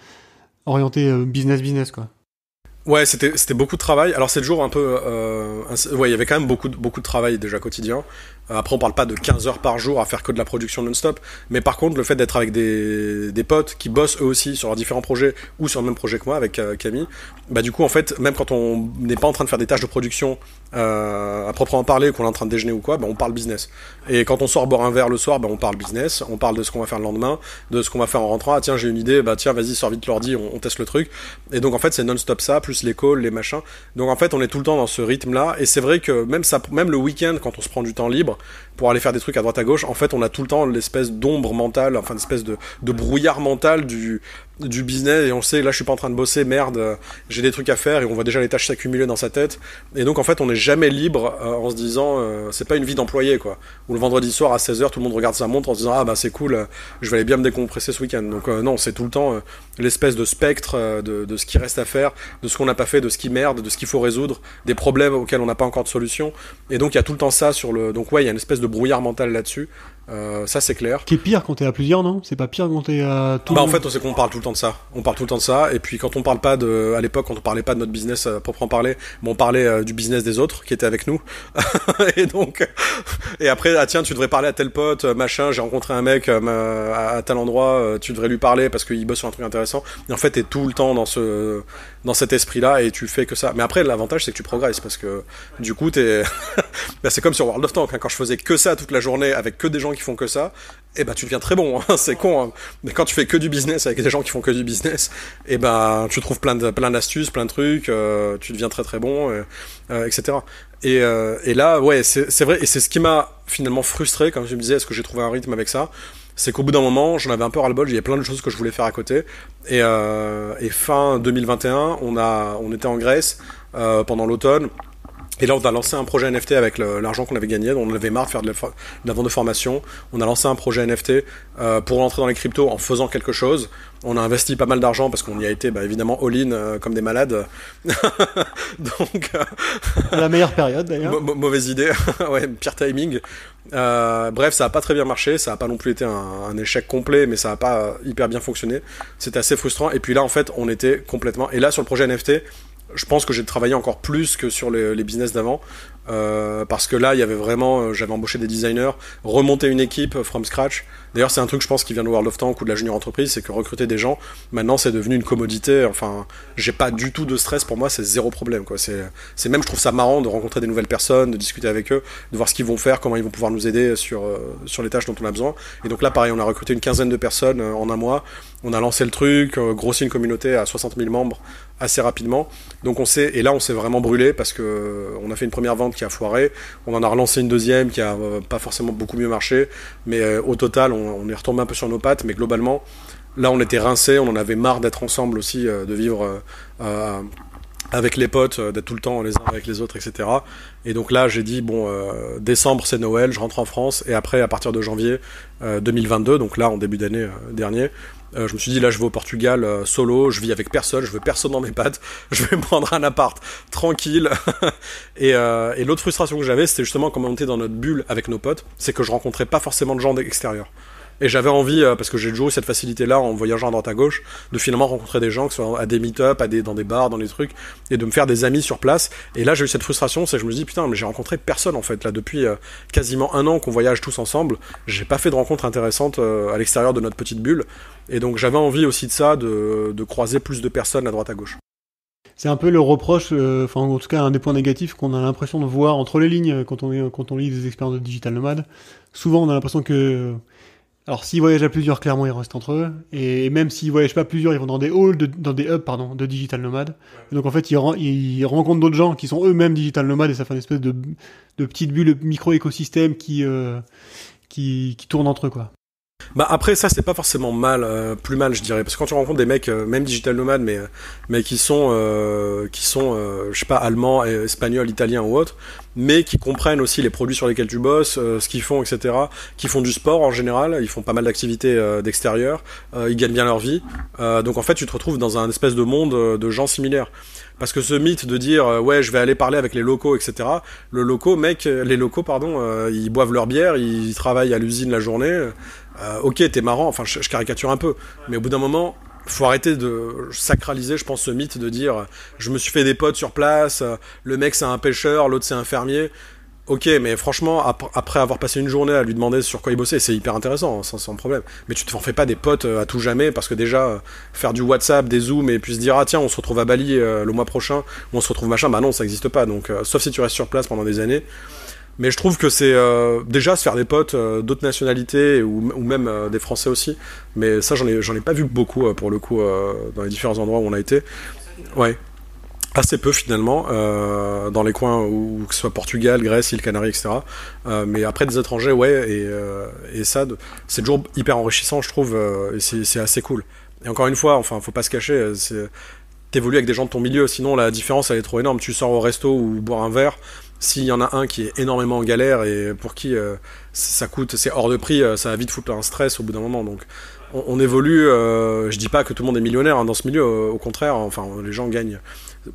orienté business, quoi. Ouais, c'était beaucoup de travail. Alors c'est toujours un peu, il y avait quand même beaucoup de travail déjà quotidien. Après on parle pas de 15 heures par jour à faire que de la production non-stop, mais par contre le fait d'être avec des potes qui bossent eux aussi sur leurs différents projets ou sur le même projet que moi avec Camille, du coup en fait même quand on n'est pas en train de faire des tâches de production à proprement parler, qu'on est en train de déjeuner ou quoi, on parle business. Et quand on sort boire un verre le soir, on parle business, on parle de ce qu'on va faire le lendemain, de ce qu'on va faire en rentrant. Ah tiens j'ai une idée, tiens vas-y sors vite l'ordi, on teste le truc. Et donc en fait c'est non-stop ça, plus les calls, les machins. Donc en fait on est tout le temps dans ce rythme là, et c'est vrai que même le week-end quand on se prend du temps libre pour aller faire des trucs à droite à gauche, en fait on a tout le temps l'espèce d'ombre mentale, enfin une espèce de brouillard mental du business, et on sait là je suis pas en train de bosser, merde, j'ai des trucs à faire, et on voit déjà les tâches s'accumuler dans sa tête. Et donc en fait on n'est jamais libre en se disant c'est pas une vie d'employé quoi, où le vendredi soir à 16h tout le monde regarde sa montre en se disant ah c'est cool, je vais aller bien me décompresser ce week-end. Donc non, c'est tout le temps l'espèce de spectre de ce qui reste à faire, de ce qu'on n'a pas fait, de ce qui merde, de ce qu'il faut résoudre, des problèmes auxquels on n'a pas encore de solution. Et donc il y a tout le temps ça sur le... Donc ouais, il y a une espèce de brouillard mental là-dessus. Ça c'est clair. Qui est pire quand t'es à plusieurs, non? C'est pas pire quand t'es à tout le monde? En fait, c'est qu'on parle tout le temps de ça. On parle tout le temps de ça. Et puis quand on parle pas à l'époque, quand on parlait pas de notre business proprement parler, on parlait du business des autres qui étaient avec nous. Et après, ah tiens, tu devrais parler à tel pote, machin. J'ai rencontré un mec à tel endroit. Tu devrais lui parler parce qu'il bosse sur un truc intéressant. Et en fait, t'es tout le temps dans cet esprit-là et tu fais que ça. Mais après, l'avantage c'est que tu progresses parce que du coup, c'est comme sur World of Tanks. Hein, quand je faisais que ça toute la journée avec que des gens qui font que ça, tu deviens très bon, hein, c'est con, hein. Mais quand tu fais que du business avec des gens qui font que du business, tu trouves plein d'astuces, plein de trucs, tu deviens très très bon, etc. Et là, ouais, c'est vrai, et c'est ce qui m'a finalement frustré, comme je me disais, est-ce que j'ai trouvé un rythme avec ça? C'est qu'au bout d'un moment, j'en avais un peu ras-le-bol, il y avait plein de choses que je voulais faire à côté, et fin 2021, on était en Grèce pendant l'automne. Et là, on a lancé un projet NFT avec l'argent qu'on avait gagné. On en avait marre de faire de la vente de formation. On a lancé un projet NFT pour rentrer dans les cryptos en faisant quelque chose. On a investi pas mal d'argent parce qu'on y a été évidemment all-in comme des malades. Donc, À la meilleure période d'ailleurs. mauvaise idée. Ouais, pire timing. Bref, ça a pas très bien marché. Ça a pas non plus été un échec complet, mais ça a pas hyper bien fonctionné. C'était assez frustrant. Et puis là, en fait, on était complètement... Et là, sur le projet NFT, je pense que j'ai travaillé encore plus que sur les business d'avant, parce que là il y avait vraiment, j'avais embauché des designers, remonté une équipe from scratch. D'ailleurs c'est un truc je pense qui vient de World of Tanks ou de la junior entreprise, c'est que recruter des gens maintenant c'est devenu une commodité. Enfin, j'ai pas du tout de stress, pour moi c'est zéro problème quoi. C'est même, je trouve ça marrant de rencontrer des nouvelles personnes, de discuter avec eux, de voir ce qu'ils vont faire, comment ils vont pouvoir nous aider sur les tâches dont on a besoin. Et donc là pareil, on a recruté une quinzaine de personnes en un mois. On a lancé le truc, grossi une communauté à 60 000 membres assez rapidement. Donc et là on s'est vraiment brûlé parce que on a fait une première vente qui a foiré, on en a relancé une deuxième qui a pas forcément beaucoup mieux marché, mais au total on est retombé un peu sur nos pattes, mais globalement là on était rincés, on en avait marre d'être ensemble aussi, de vivre avec les potes, d'être tout le temps les uns avec les autres, etc. Et donc là j'ai dit bon, décembre c'est Noël, je rentre en France, et après à partir de janvier 2022, donc là en début d'année dernier, je me suis dit là je vais au Portugal solo, je vis avec personne, je veux personne dans mes pattes, je vais me prendre un appart tranquille. Et l'autre frustration que j'avais, c'était justement quand on était dans notre bulle avec nos potes, c'est que je rencontrais pas forcément de gens extérieurs. Et j'avais envie, parce que j'ai toujours eu cette facilité-là en voyageant à droite à gauche, de finalement rencontrer des gens, que ce soit à des meet-up, dans des bars, dans des trucs, et de me faire des amis sur place. Et là, j'ai eu cette frustration, c'est que je me dis, putain, mais j'ai rencontré personne, en fait. Là, depuis quasiment un an qu'on voyage tous ensemble, j'ai pas fait de rencontres intéressantes à l'extérieur de notre petite bulle. Et donc, j'avais envie aussi de ça, de croiser plus de personnes à droite à gauche. C'est un peu le reproche, enfin en tout cas un des points négatifs qu'on a l'impression de voir entre les lignes quand on lit des expériences de digital nomade. Souvent, on a l'impression que... Alors, s'ils voyagent à plusieurs, clairement, ils restent entre eux. Et même s'ils voyagent pas à plusieurs, ils vont dans des halls, dans des hubs, pardon, de digital nomades. Et donc, en fait, ils rencontrent d'autres gens qui sont eux-mêmes digital nomades et ça fait une espèce de petite bulle, micro-écosystème qui tourne entre eux, quoi. Bah après ça c'est pas forcément mal, plus mal je dirais, parce que quand tu rencontres des mecs même digital nomades mais qui sont je sais pas, allemands, espagnols, italiens ou autres, mais qui comprennent aussi les produits sur lesquels tu bosses, ce qu'ils font, etc., qui font du sport en général, ils font pas mal d'activités d'extérieur, ils gagnent bien leur vie, donc en fait tu te retrouves dans un espèce de monde de gens similaires. Parce que ce mythe de dire ouais je vais aller parler avec les locaux, etc. Les locaux pardon, ils boivent leur bière, ils travaillent à l'usine la journée. Ok, t'es marrant, enfin je caricature un peu, mais au bout d'un moment faut arrêter de sacraliser, je pense, ce mythe de dire je me suis fait des potes sur place, le mec c'est un pêcheur, l'autre c'est un fermier. Ok, mais franchement, après avoir passé une journée à lui demander sur quoi il bossait, c'est hyper intéressant, sans problème. Mais tu te fais pas des potes à tout jamais, parce que déjà, faire du WhatsApp, des Zooms, et puis se dire, ah tiens, on se retrouve à Bali le mois prochain, ou on se retrouve machin, bah non, ça existe pas. Donc, sauf si tu restes sur place pendant des années. Mais je trouve que c'est déjà se faire des potes d'autres nationalités, ou même des Français aussi. Mais ça, j'en ai pas vu beaucoup, pour le coup, dans les différents endroits où on a été. Ouais. Assez peu finalement, dans les coins où que ce soit Portugal, Grèce, îles Canaries, etc. Mais après des étrangers, ouais, et ça, c'est toujours hyper enrichissant, je trouve, et c'est assez cool. Et encore une fois, enfin, faut pas se cacher, t'évolues avec des gens de ton milieu, sinon la différence elle est trop énorme. Tu sors au resto ou boire un verre, s'il y en a un qui est énormément en galère et pour qui ça coûte, c'est hors de prix, ça va vite foutre un stress au bout d'un moment. Donc on évolue, je dis pas que tout le monde est millionnaire hein, dans ce milieu, au contraire, enfin les gens gagnent.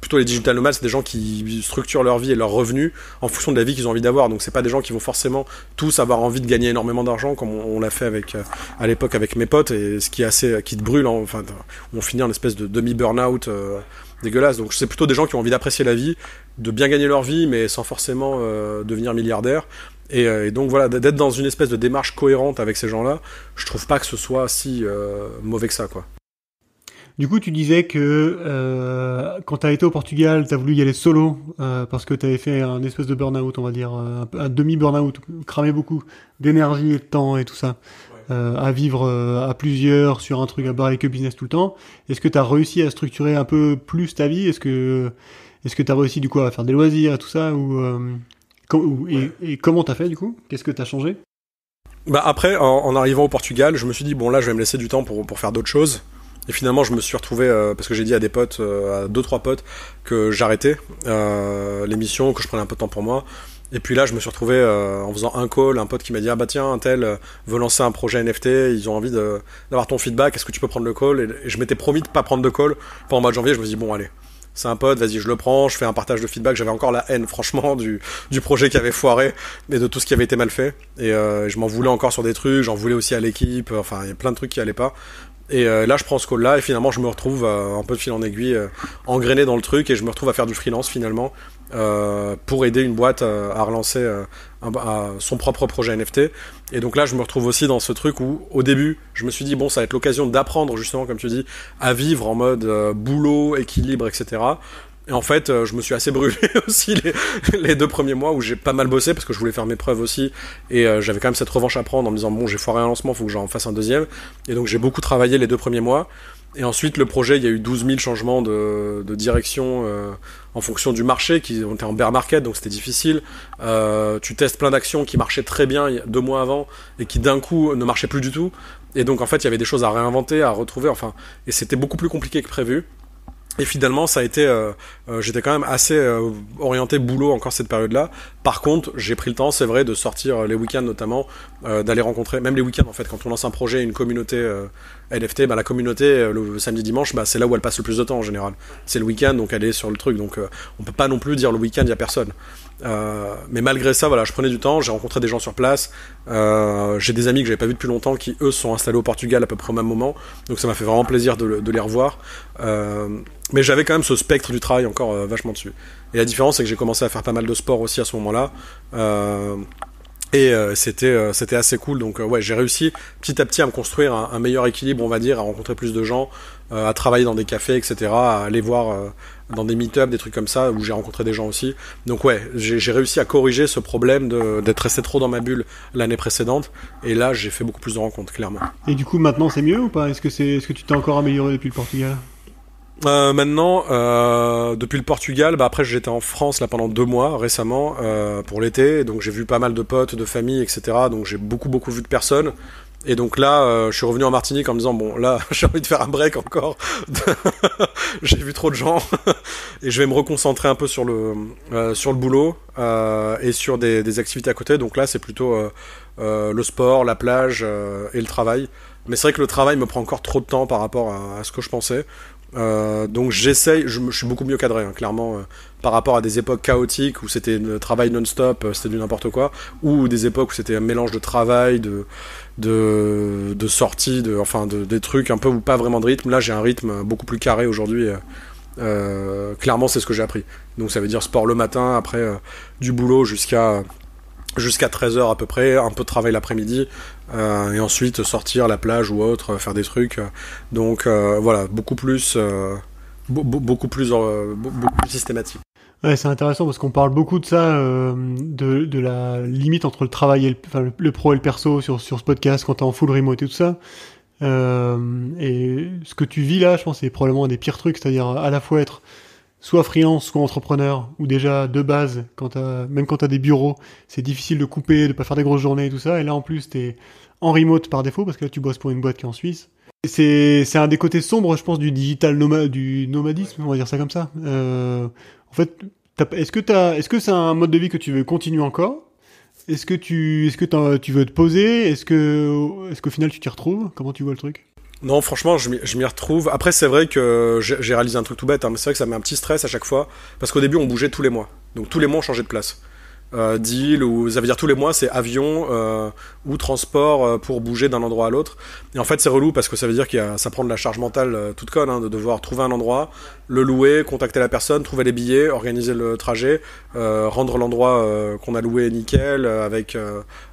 Plutôt les digital nomades, c'est des gens qui structurent leur vie et leurs revenus en fonction de la vie qu'ils ont envie d'avoir. Donc c'est pas des gens qui vont forcément tous avoir envie de gagner énormément d'argent comme on l'a fait à l'époque avec mes potes, et ce qui est assez qui te brûle, enfin on finit en espèce de demi burn-out dégueulasse. Donc c'est plutôt des gens qui ont envie d'apprécier la vie, de bien gagner leur vie mais sans forcément devenir milliardaire. Et donc voilà, d'être dans une espèce de démarche cohérente avec ces gens-là, je trouve pas que ce soit si mauvais que ça, quoi. Du coup, tu disais que quand t'as été au Portugal, t'as voulu y aller solo parce que t'avais fait un espèce de burn-out, on va dire, un demi-burn-out, cramé beaucoup d'énergie et de temps et tout ça, à vivre à plusieurs sur un truc à barrer que business tout le temps. Est-ce que t'as réussi à structurer un peu plus ta vie? Est-ce que t'as réussi du coup à faire des loisirs et tout ça et comment t'as fait du coup? Qu'est-ce que t'as changé? Bah après, en arrivant au Portugal, je me suis dit bon là, je vais me laisser du temps pour faire d'autres choses. Et finalement, je me suis retrouvé, parce que j'ai dit à des potes, à deux, trois potes, que j'arrêtais l'émission, que je prenais un peu de temps pour moi. Et puis là, je me suis retrouvé en faisant un call, un pote qui m'a dit ah bah tiens, un tel veut lancer un projet NFT, ils ont envie d'avoir ton feedback, est-ce que tu peux prendre le call? Et je m'étais promis de pas prendre de call pendant le mois de janvier. Je me suis dit bon allez, c'est un pote, vas-y je le prends, je fais un partage de feedback. J'avais encore la haine franchement du projet qui avait foiré et de tout ce qui avait été mal fait. Et je m'en voulais encore sur des trucs, j'en voulais aussi à l'équipe. Enfin il y a plein de trucs qui allaient pas. Et là, je prends ce call-là et finalement, je me retrouve un peu de fil en aiguille, engrainé dans le truc et je me retrouve à faire du freelance finalement pour aider une boîte à relancer son propre projet NFT. Et donc là, je me retrouve aussi dans ce truc où, au début, je me suis dit bon, ça va être l'occasion d'apprendre justement, comme tu dis, à vivre en mode boulot, équilibre, etc. Et en fait, je me suis assez brûlé aussi les 2 premiers mois où j'ai pas mal bossé parce que je voulais faire mes preuves aussi et j'avais quand même cette revanche à prendre en me disant bon, j'ai foiré un lancement, faut que j'en fasse un deuxième. Et donc j'ai beaucoup travaillé les 2 premiers mois. Et ensuite, le projet, il y a eu 12 000 changements de direction en fonction du marché, qui était en bear market, donc c'était difficile. Tu testes plein d'actions qui marchaient très bien 2 mois avant et qui d'un coup ne marchaient plus du tout. Et donc en fait, il y avait des choses à réinventer, à retrouver, enfin, et c'était beaucoup plus compliqué que prévu. Et finalement, ça a été, j'étais quand même assez orienté boulot encore cette période-là. Par contre, j'ai pris le temps, c'est vrai, de sortir les week-ends notamment, d'aller rencontrer, même les week-ends en fait, quand on lance un projet, une communauté NFT, bah, la communauté le samedi dimanche, bah, c'est là où elle passe le plus de temps en général. C'est le week-end, donc elle est sur le truc, donc on peut pas non plus dire le week-end il y a personne. Mais malgré ça, voilà, je prenais du temps, j'ai rencontré des gens sur place, j'ai des amis que j'avais pas vus depuis longtemps qui eux se sont installés au Portugal à peu près au même moment, donc ça m'a fait vraiment plaisir de les revoir. Mais j'avais quand même ce spectre du travail encore vachement dessus. Et la différence, c'est que j'ai commencé à faire pas mal de sport aussi à ce moment-là. C'était assez cool. Donc ouais, j'ai réussi petit à petit à me construire un meilleur équilibre, on va dire, à rencontrer plus de gens, à travailler dans des cafés, etc., à aller voir dans des meet-ups, des trucs comme ça, où j'ai rencontré des gens aussi. Donc ouais, j'ai réussi à corriger ce problème d'être resté trop dans ma bulle l'année précédente. Et là, j'ai fait beaucoup plus de rencontres, clairement. Et du coup, maintenant, c'est mieux ou pas? Est-ce que tu t'es encore amélioré depuis le Portugal? Maintenant, depuis le Portugal, bah après j'étais en France là pendant 2 mois récemment pour l'été, donc j'ai vu pas mal de potes, de familles, etc. Donc j'ai beaucoup vu de personnes. Et donc là, je suis revenu en Martinique en me disant bon là j'ai envie de faire un break encore. J'ai vu trop de gens et je vais me reconcentrer un peu sur le boulot et sur des activités à côté. Donc là c'est plutôt le sport, la plage et le travail. Mais c'est vrai que le travail me prend encore trop de temps par rapport à ce que je pensais. Donc j'essaye, je suis beaucoup mieux cadré, hein, clairement, par rapport à des époques chaotiques où c'était un travail non-stop, c'était du n'importe quoi, ou des époques où c'était un mélange de travail, de sorties, des trucs un peu où pas vraiment de rythme. Là j'ai un rythme beaucoup plus carré aujourd'hui. Clairement c'est ce que j'ai appris. Donc ça veut dire sport le matin, après du boulot jusqu'à 13h à peu près, un peu de travail l'après-midi, et ensuite sortir à la plage ou autre, faire des trucs. Donc voilà, beaucoup plus systématique. Ouais, c'est intéressant parce qu'on parle beaucoup de ça, de la limite entre le travail et le pro et le perso sur ce podcast quand t'es en full remote et tout ça. Et ce que tu vis là, je pense, c'est probablement un des pires trucs, c'est-à-dire à la fois être soit freelance, soit entrepreneur, ou déjà de base, même quand t'as des bureaux, c'est difficile de couper, de pas faire des grosses journées et tout ça, et là en plus t'es en remote par défaut, parce que là tu bosses pour une boîte qui est en Suisse. C'est un des côtés sombres, je pense, du du nomadisme, on va dire ça comme ça. En fait, est-ce que c'est un mode de vie que tu veux continuer encore? Est-ce que tu veux te poser? Est-ce qu'au final tu t'y retrouves? Comment tu vois le truc? Non, franchement, je m'y retrouve. Après, c'est vrai que j'ai réalisé un truc tout bête, hein, mais c'est vrai que ça met un petit stress à chaque fois, parce qu'au début, on bougeait tous les mois. Donc tous les mois, on changeait de place. Deal, ou ça veut dire tous les mois, c'est avion ou transport pour bouger d'un endroit à l'autre. Et en fait, c'est relou parce que ça veut dire ça prend de la charge mentale toute conne, hein, de devoir trouver un endroit, le louer, contacter la personne, trouver les billets, organiser le trajet, rendre l'endroit qu'on a loué nickel, avec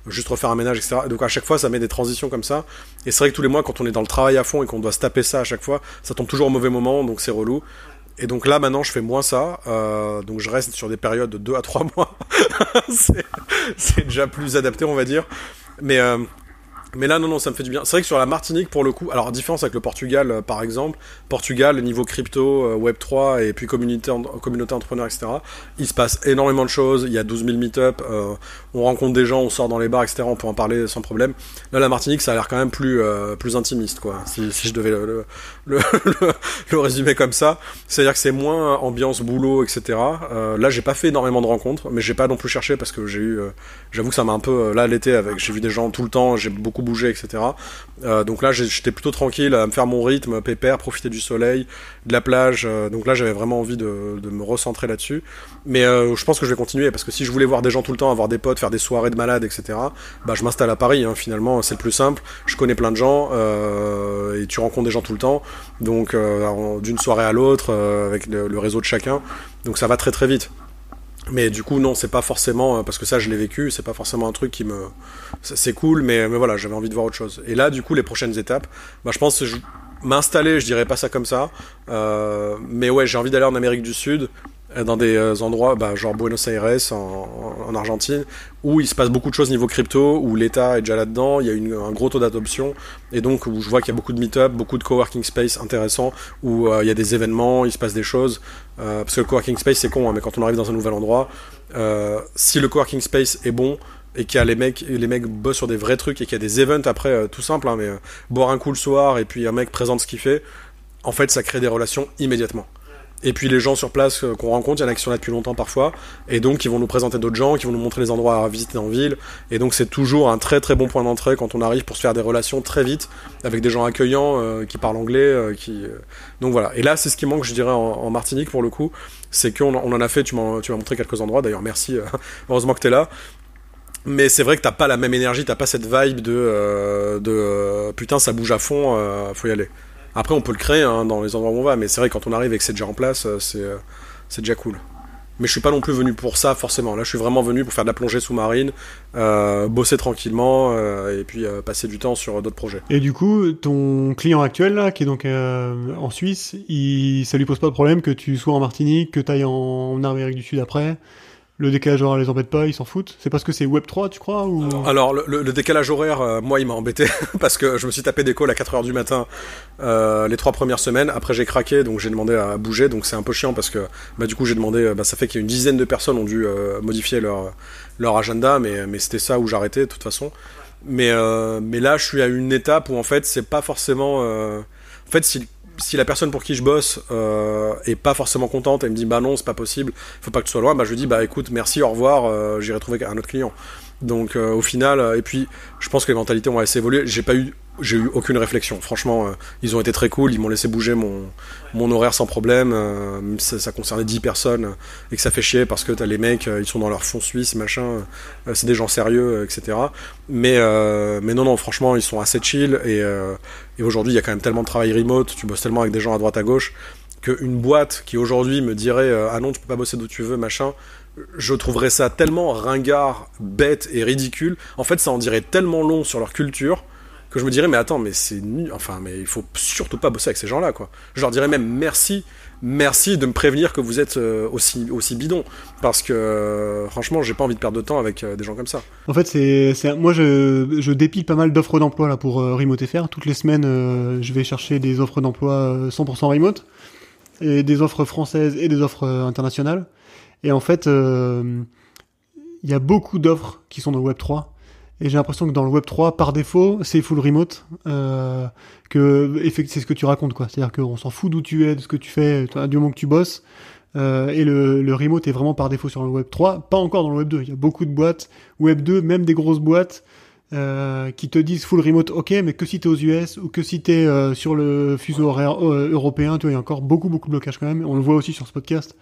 juste refaire un ménage, etc. Donc à chaque fois, ça met des transitions comme ça. Et c'est vrai que tous les mois, quand on est dans le travail à fond et qu'on doit se taper ça à chaque fois, ça tombe toujours au mauvais moment, donc c'est relou. Et donc là maintenant je fais moins ça, donc je reste sur des périodes de 2 à 3 mois. c'est déjà plus adapté on va dire. Mais Mais là, non, ça me fait du bien. C'est vrai que sur la Martinique, pour le coup, alors différence avec le Portugal, par exemple, Portugal, niveau crypto, Web3 et puis communauté entrepreneur, etc., il se passe énormément de choses, il y a 12 000 meet-up, on rencontre des gens, on sort dans les bars, etc., on peut en parler sans problème. Là, la Martinique, ça a l'air quand même plus intimiste, quoi, si je devais le, le résumer comme ça. C'est-à-dire que c'est moins ambiance boulot, etc. Là, j'ai pas fait énormément de rencontres, mais j'ai pas non plus cherché parce que j'avoue que ça m'a un peu, là, l'été, j'ai vu des gens tout le temps, j'ai beaucoup bougé, etc. Donc là, j'étais plutôt tranquille à me faire mon rythme, pépère, profiter du soleil, de la plage. Donc là, j'avais vraiment envie de me recentrer là-dessus. Mais je pense que je vais continuer parce que si je voulais voir des gens tout le temps, avoir des potes, faire des soirées de malades, etc., bah, je m'installe à Paris. Hein, finalement, c'est le plus simple. Je connais plein de gens et tu rencontres des gens tout le temps. Donc d'une soirée à l'autre, avec le réseau de chacun. Donc ça va très très vite. Mais du coup non, c'est pas forcément, parce que ça je l'ai vécu, c'est pas forcément un truc qui me, c'est cool, mais voilà, j'avais envie de voir autre chose. Et là du coup les prochaines étapes, bah je pense que m'installer, je dirais pas ça comme ça, mais ouais, j'ai envie d'aller en Amérique du Sud, dans des endroits, bah, genre Buenos Aires en Argentine, où il se passe beaucoup de choses niveau crypto, où l'État est déjà là-dedans, il y a un gros taux d'adoption, et donc où je vois qu'il y a beaucoup de meet-up, beaucoup de coworking space intéressants, où il y a des événements, il se passe des choses, parce que le coworking space c'est con, hein, mais quand on arrive dans un nouvel endroit, si le coworking space est bon, et qu'il y a les mecs bossent sur des vrais trucs, et qu'il y a des events après, tout simple, hein, mais boire un coup le soir, et puis un mec présente ce qu'il fait, en fait ça crée des relations immédiatement. Et puis les gens sur place qu'on rencontre, il y en a qui sont là depuis longtemps parfois, et donc ils vont nous présenter d'autres gens, qui vont nous montrer les endroits à visiter en ville, et donc c'est toujours un très très bon point d'entrée quand on arrive pour se faire des relations très vite, avec des gens accueillants, qui parlent anglais, donc voilà. Et là c'est ce qui manque, je dirais, en Martinique pour le coup, c'est qu'on en a fait, tu m'as montré quelques endroits, d'ailleurs merci, heureusement que t'es là. Mais c'est vrai que t'as pas la même énergie, t'as pas cette vibe de putain ça bouge à fond, faut y aller. Après, on peut le créer hein, dans les endroits où on va, mais c'est vrai que quand on arrive et que c'est déjà en place, c'est déjà cool. Mais je suis pas non plus venu pour ça forcément. Là, je suis vraiment venu pour faire de la plongée sous-marine, bosser tranquillement et puis passer du temps sur d'autres projets. Et du coup, ton client actuel là, qui est donc en Suisse, ça lui pose pas de problème que tu sois en Martinique, que tu ailles en Amérique du Sud après? Le décalage horaire les embête pas, ils s'en foutent? C'est parce que c'est Web3, tu crois ou... Alors, le décalage horaire, moi, il m'a embêté parce que je me suis tapé des calls à 4h du matin les 3 premières semaines. Après, j'ai craqué, donc j'ai demandé à bouger. Donc, c'est un peu chiant parce que bah, du coup, j'ai demandé... ça fait qu'il y a une dizaine de personnes ont dû modifier leur agenda, mais c'était ça où j'arrêtais de toute façon. Mais là, je suis à une étape où, en fait, c'est pas forcément... En fait, si la personne pour qui je bosse est pas forcément contente, elle me dit bah non c'est pas possible, faut pas que tu sois loin, bah je lui dis bah écoute merci au revoir, j'irai trouver un autre client. Donc au final, et puis je pense que les mentalités ont assez évolué. J'ai eu aucune réflexion. Franchement, ils ont été très cool. Ils m'ont laissé bouger mon horaire sans problème. Ça concernait 10 personnes et que ça fait chier parce que t'as les mecs, ils sont dans leur fond suisse, machin. C'est des gens sérieux, etc. Mais non, franchement, ils sont assez chill. Et aujourd'hui, il y a quand même tellement de travail remote. Tu bosses tellement avec des gens à droite à gauche qu'une boîte qui aujourd'hui me dirait ah non, tu peux pas bosser d'où tu veux, machin. Je trouverais ça tellement ringard, bête et ridicule. En fait, ça en dirait tellement long sur leur culture que je me dirais mais attends mais c'est nul, enfin mais il faut surtout pas bosser avec ces gens-là quoi. Je leur dirais même merci de me prévenir que vous êtes aussi bidon parce que franchement j'ai pas envie de perdre de temps avec des gens comme ça. En fait moi je dépile pas mal d'offres d'emploi là pour Remote FR. Toutes les semaines je vais chercher des offres d'emploi 100% remote et des offres françaises et des offres internationales. Et en fait il y a beaucoup d'offres qui sont dans le Web3. Et j'ai l'impression que dans le Web3, par défaut, c'est full remote, c'est ce que tu racontes, quoi. C'est-à-dire qu'on s'en fout d'où tu es, de ce que tu fais, du moment que tu bosses. Et le remote est vraiment par défaut sur le Web3, pas encore dans le Web2. Il y a beaucoup de boîtes, Web2, même des grosses boîtes, qui te disent full remote, ok, mais que si t'es aux US, ou que si t'es sur le fuseau horaire européen, tu vois, il y a encore beaucoup de blocages quand même. On le voit aussi sur ce podcast.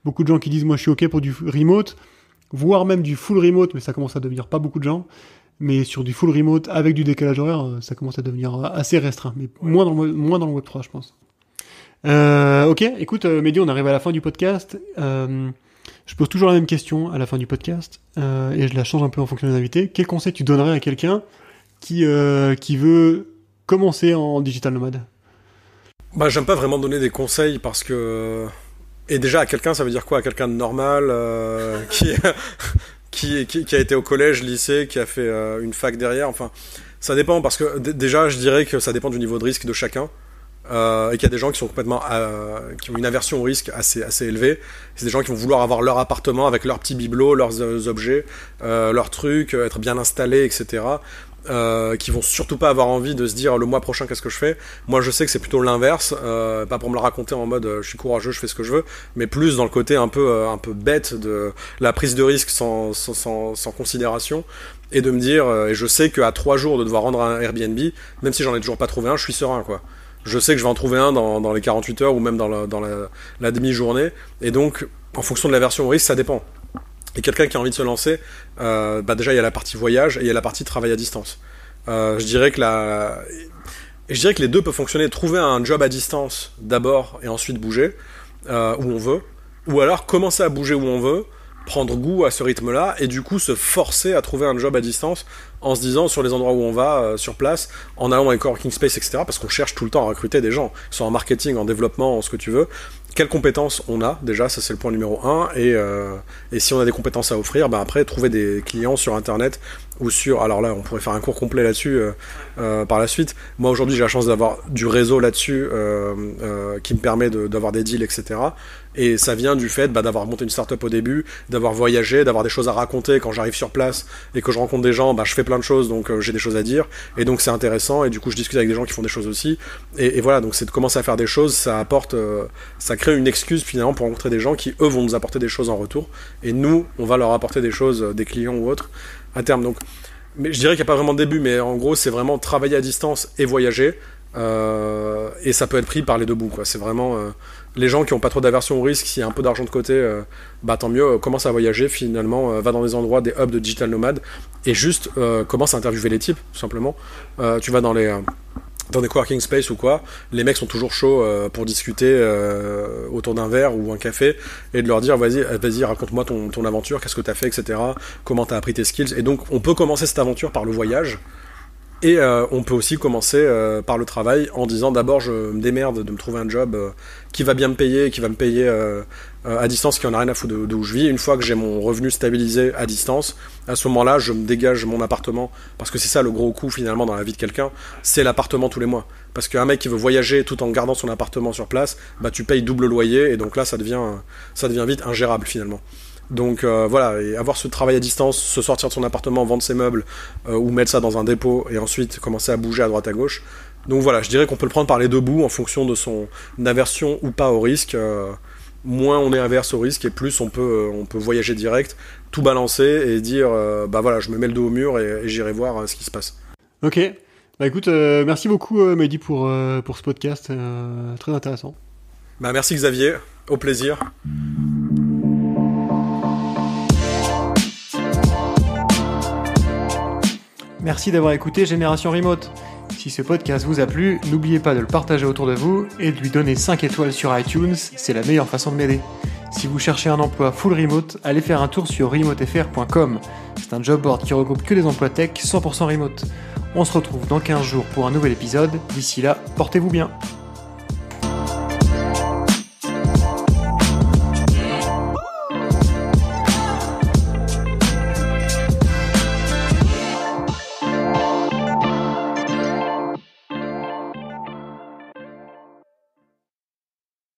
Beaucoup de gens qui disent, moi je suis ok pour du remote, voire même du full remote, mais ça commence à devenir pas beaucoup de gens. Mais sur du full remote avec du décalage horaire, ça commence à devenir assez restreint. Mais moins dans le Web3, je pense. Ok, écoute, Mehdi, on arrive à la fin du podcast. Je pose toujours la même question à la fin du podcast. Et je la change un peu en fonction des invités. Quel conseil tu donnerais à quelqu'un qui veut commencer en digital nomade? Bah, j'aime pas vraiment donner des conseils parce que... Et déjà, à quelqu'un, ça veut dire quoi? À quelqu'un de normal qui a été au collège, lycée, qui a fait une fac derrière, enfin, Ça dépend parce que déjà, je dirais que ça dépend du niveau de risque de chacun. Et qu'il y a des gens qui sont complètement qui ont une aversion au risque assez élevée. C'est des gens qui vont vouloir avoir leur appartement avec leurs petits bibelots, leurs objets, leurs trucs, être bien installés, etc. Qui vont surtout pas avoir envie de se dire le mois prochain qu'est-ce que je fais. Moi je sais que c'est plutôt l'inverse, pas pour me le raconter en mode je suis courageux, je fais ce que je veux, mais plus dans le côté un peu bête de la prise de risque sans considération, et de me dire et je sais qu'à 3 jours de devoir rendre un Airbnb, même si j'en ai toujours pas trouvé un, je suis serein quoi. Je sais que je vais en trouver un dans les 48 heures ou même dans la demi-journée, et donc en fonction de la version au risque ça dépend. Et quelqu'un qui a envie de se lancer, déjà il y a la partie voyage et il y a la partie travail à distance. Je dirais que les deux peuvent fonctionner. Trouver un job à distance d'abord et ensuite bouger où on veut, ou alors commencer à bouger où on veut, prendre goût à ce rythme-là et du coup se forcer à trouver un job à distance en se disant sur les endroits où on va, sur place, en allant dans les coworking space, etc. Parce qu'on cherche tout le temps à recruter des gens, soit en marketing, en développement, en ce que tu veux. Quelles compétences on a déjà, ça c'est le point numéro 1, et si on a des compétences à offrir, après trouver des clients sur internet ou sur, alors là on pourrait faire un cours complet là-dessus par la suite. Moi aujourd'hui j'ai la chance d'avoir du réseau là-dessus qui me permet d'avoir des deals, etc. Et ça vient du fait d'avoir monté une startup au début, d'avoir voyagé, d'avoir des choses à raconter quand j'arrive sur place et que je rencontre des gens, je fais plein de choses, donc j'ai des choses à dire, et donc c'est intéressant, et du coup je discute avec des gens qui font des choses aussi, et voilà, donc c'est de commencer à faire des choses, ça apporte, ça crée une excuse finalement pour rencontrer des gens qui eux vont nous apporter des choses en retour, et nous on va leur apporter des choses, des clients ou autres, à terme. Donc, mais je dirais qu'il n'y a pas vraiment de début, mais en gros c'est vraiment travailler à distance et voyager, et ça peut être pris par les deux bouts, quoi. C'est vraiment les gens qui n'ont pas trop d'aversion au risque, s'il y a un peu d'argent de côté, tant mieux, commence à voyager finalement, va dans des endroits, des hubs de digital nomades, et juste commence à interviewer les types, tout simplement. Tu vas dans des coworking space ou quoi, les mecs sont toujours chauds pour discuter autour d'un verre ou un café, et de leur dire vas-y raconte-moi ton aventure, qu'est-ce que t'as fait, etc. Comment t'as appris tes skills. Et donc on peut commencer cette aventure par le voyage, et on peut aussi commencer par le travail en disant d'abord je me démerde de me trouver un job qui va bien me payer, qui va me payer à distance, qui en a rien à foutre d'où je vis. Une fois que j'ai mon revenu stabilisé à distance, à ce moment-là je me dégage mon appartement, parce que c'est ça le gros coût finalement dans la vie de quelqu'un, c'est l'appartement tous les mois. Parce qu'un mec qui veut voyager tout en gardant son appartement sur place, tu payes double loyer, et donc là ça devient vite ingérable finalement. Donc voilà, et avoir ce travail à distance, se sortir de son appartement, vendre ses meubles, ou mettre ça dans un dépôt, et ensuite commencer à bouger à droite à gauche. Donc voilà, je dirais qu'on peut le prendre par les deux bouts en fonction de son aversion ou pas au risque. Moins on est averse au risque, et plus on peut voyager direct, tout balancer et dire voilà, je me mets le dos au mur et j'irai voir ce qui se passe. Ok, écoute, merci beaucoup Mehdi pour ce podcast, très intéressant. Merci Xavier, au plaisir. Merci d'avoir écouté Génération Remote. Si ce podcast vous a plu, n'oubliez pas de le partager autour de vous et de lui donner 5 étoiles sur iTunes, c'est la meilleure façon de m'aider. Si vous cherchez un emploi full remote, allez faire un tour sur remotefr.com. C'est un job board qui regroupe que des emplois tech 100% remote. On se retrouve dans 15 jours pour un nouvel épisode. D'ici là, portez-vous bien.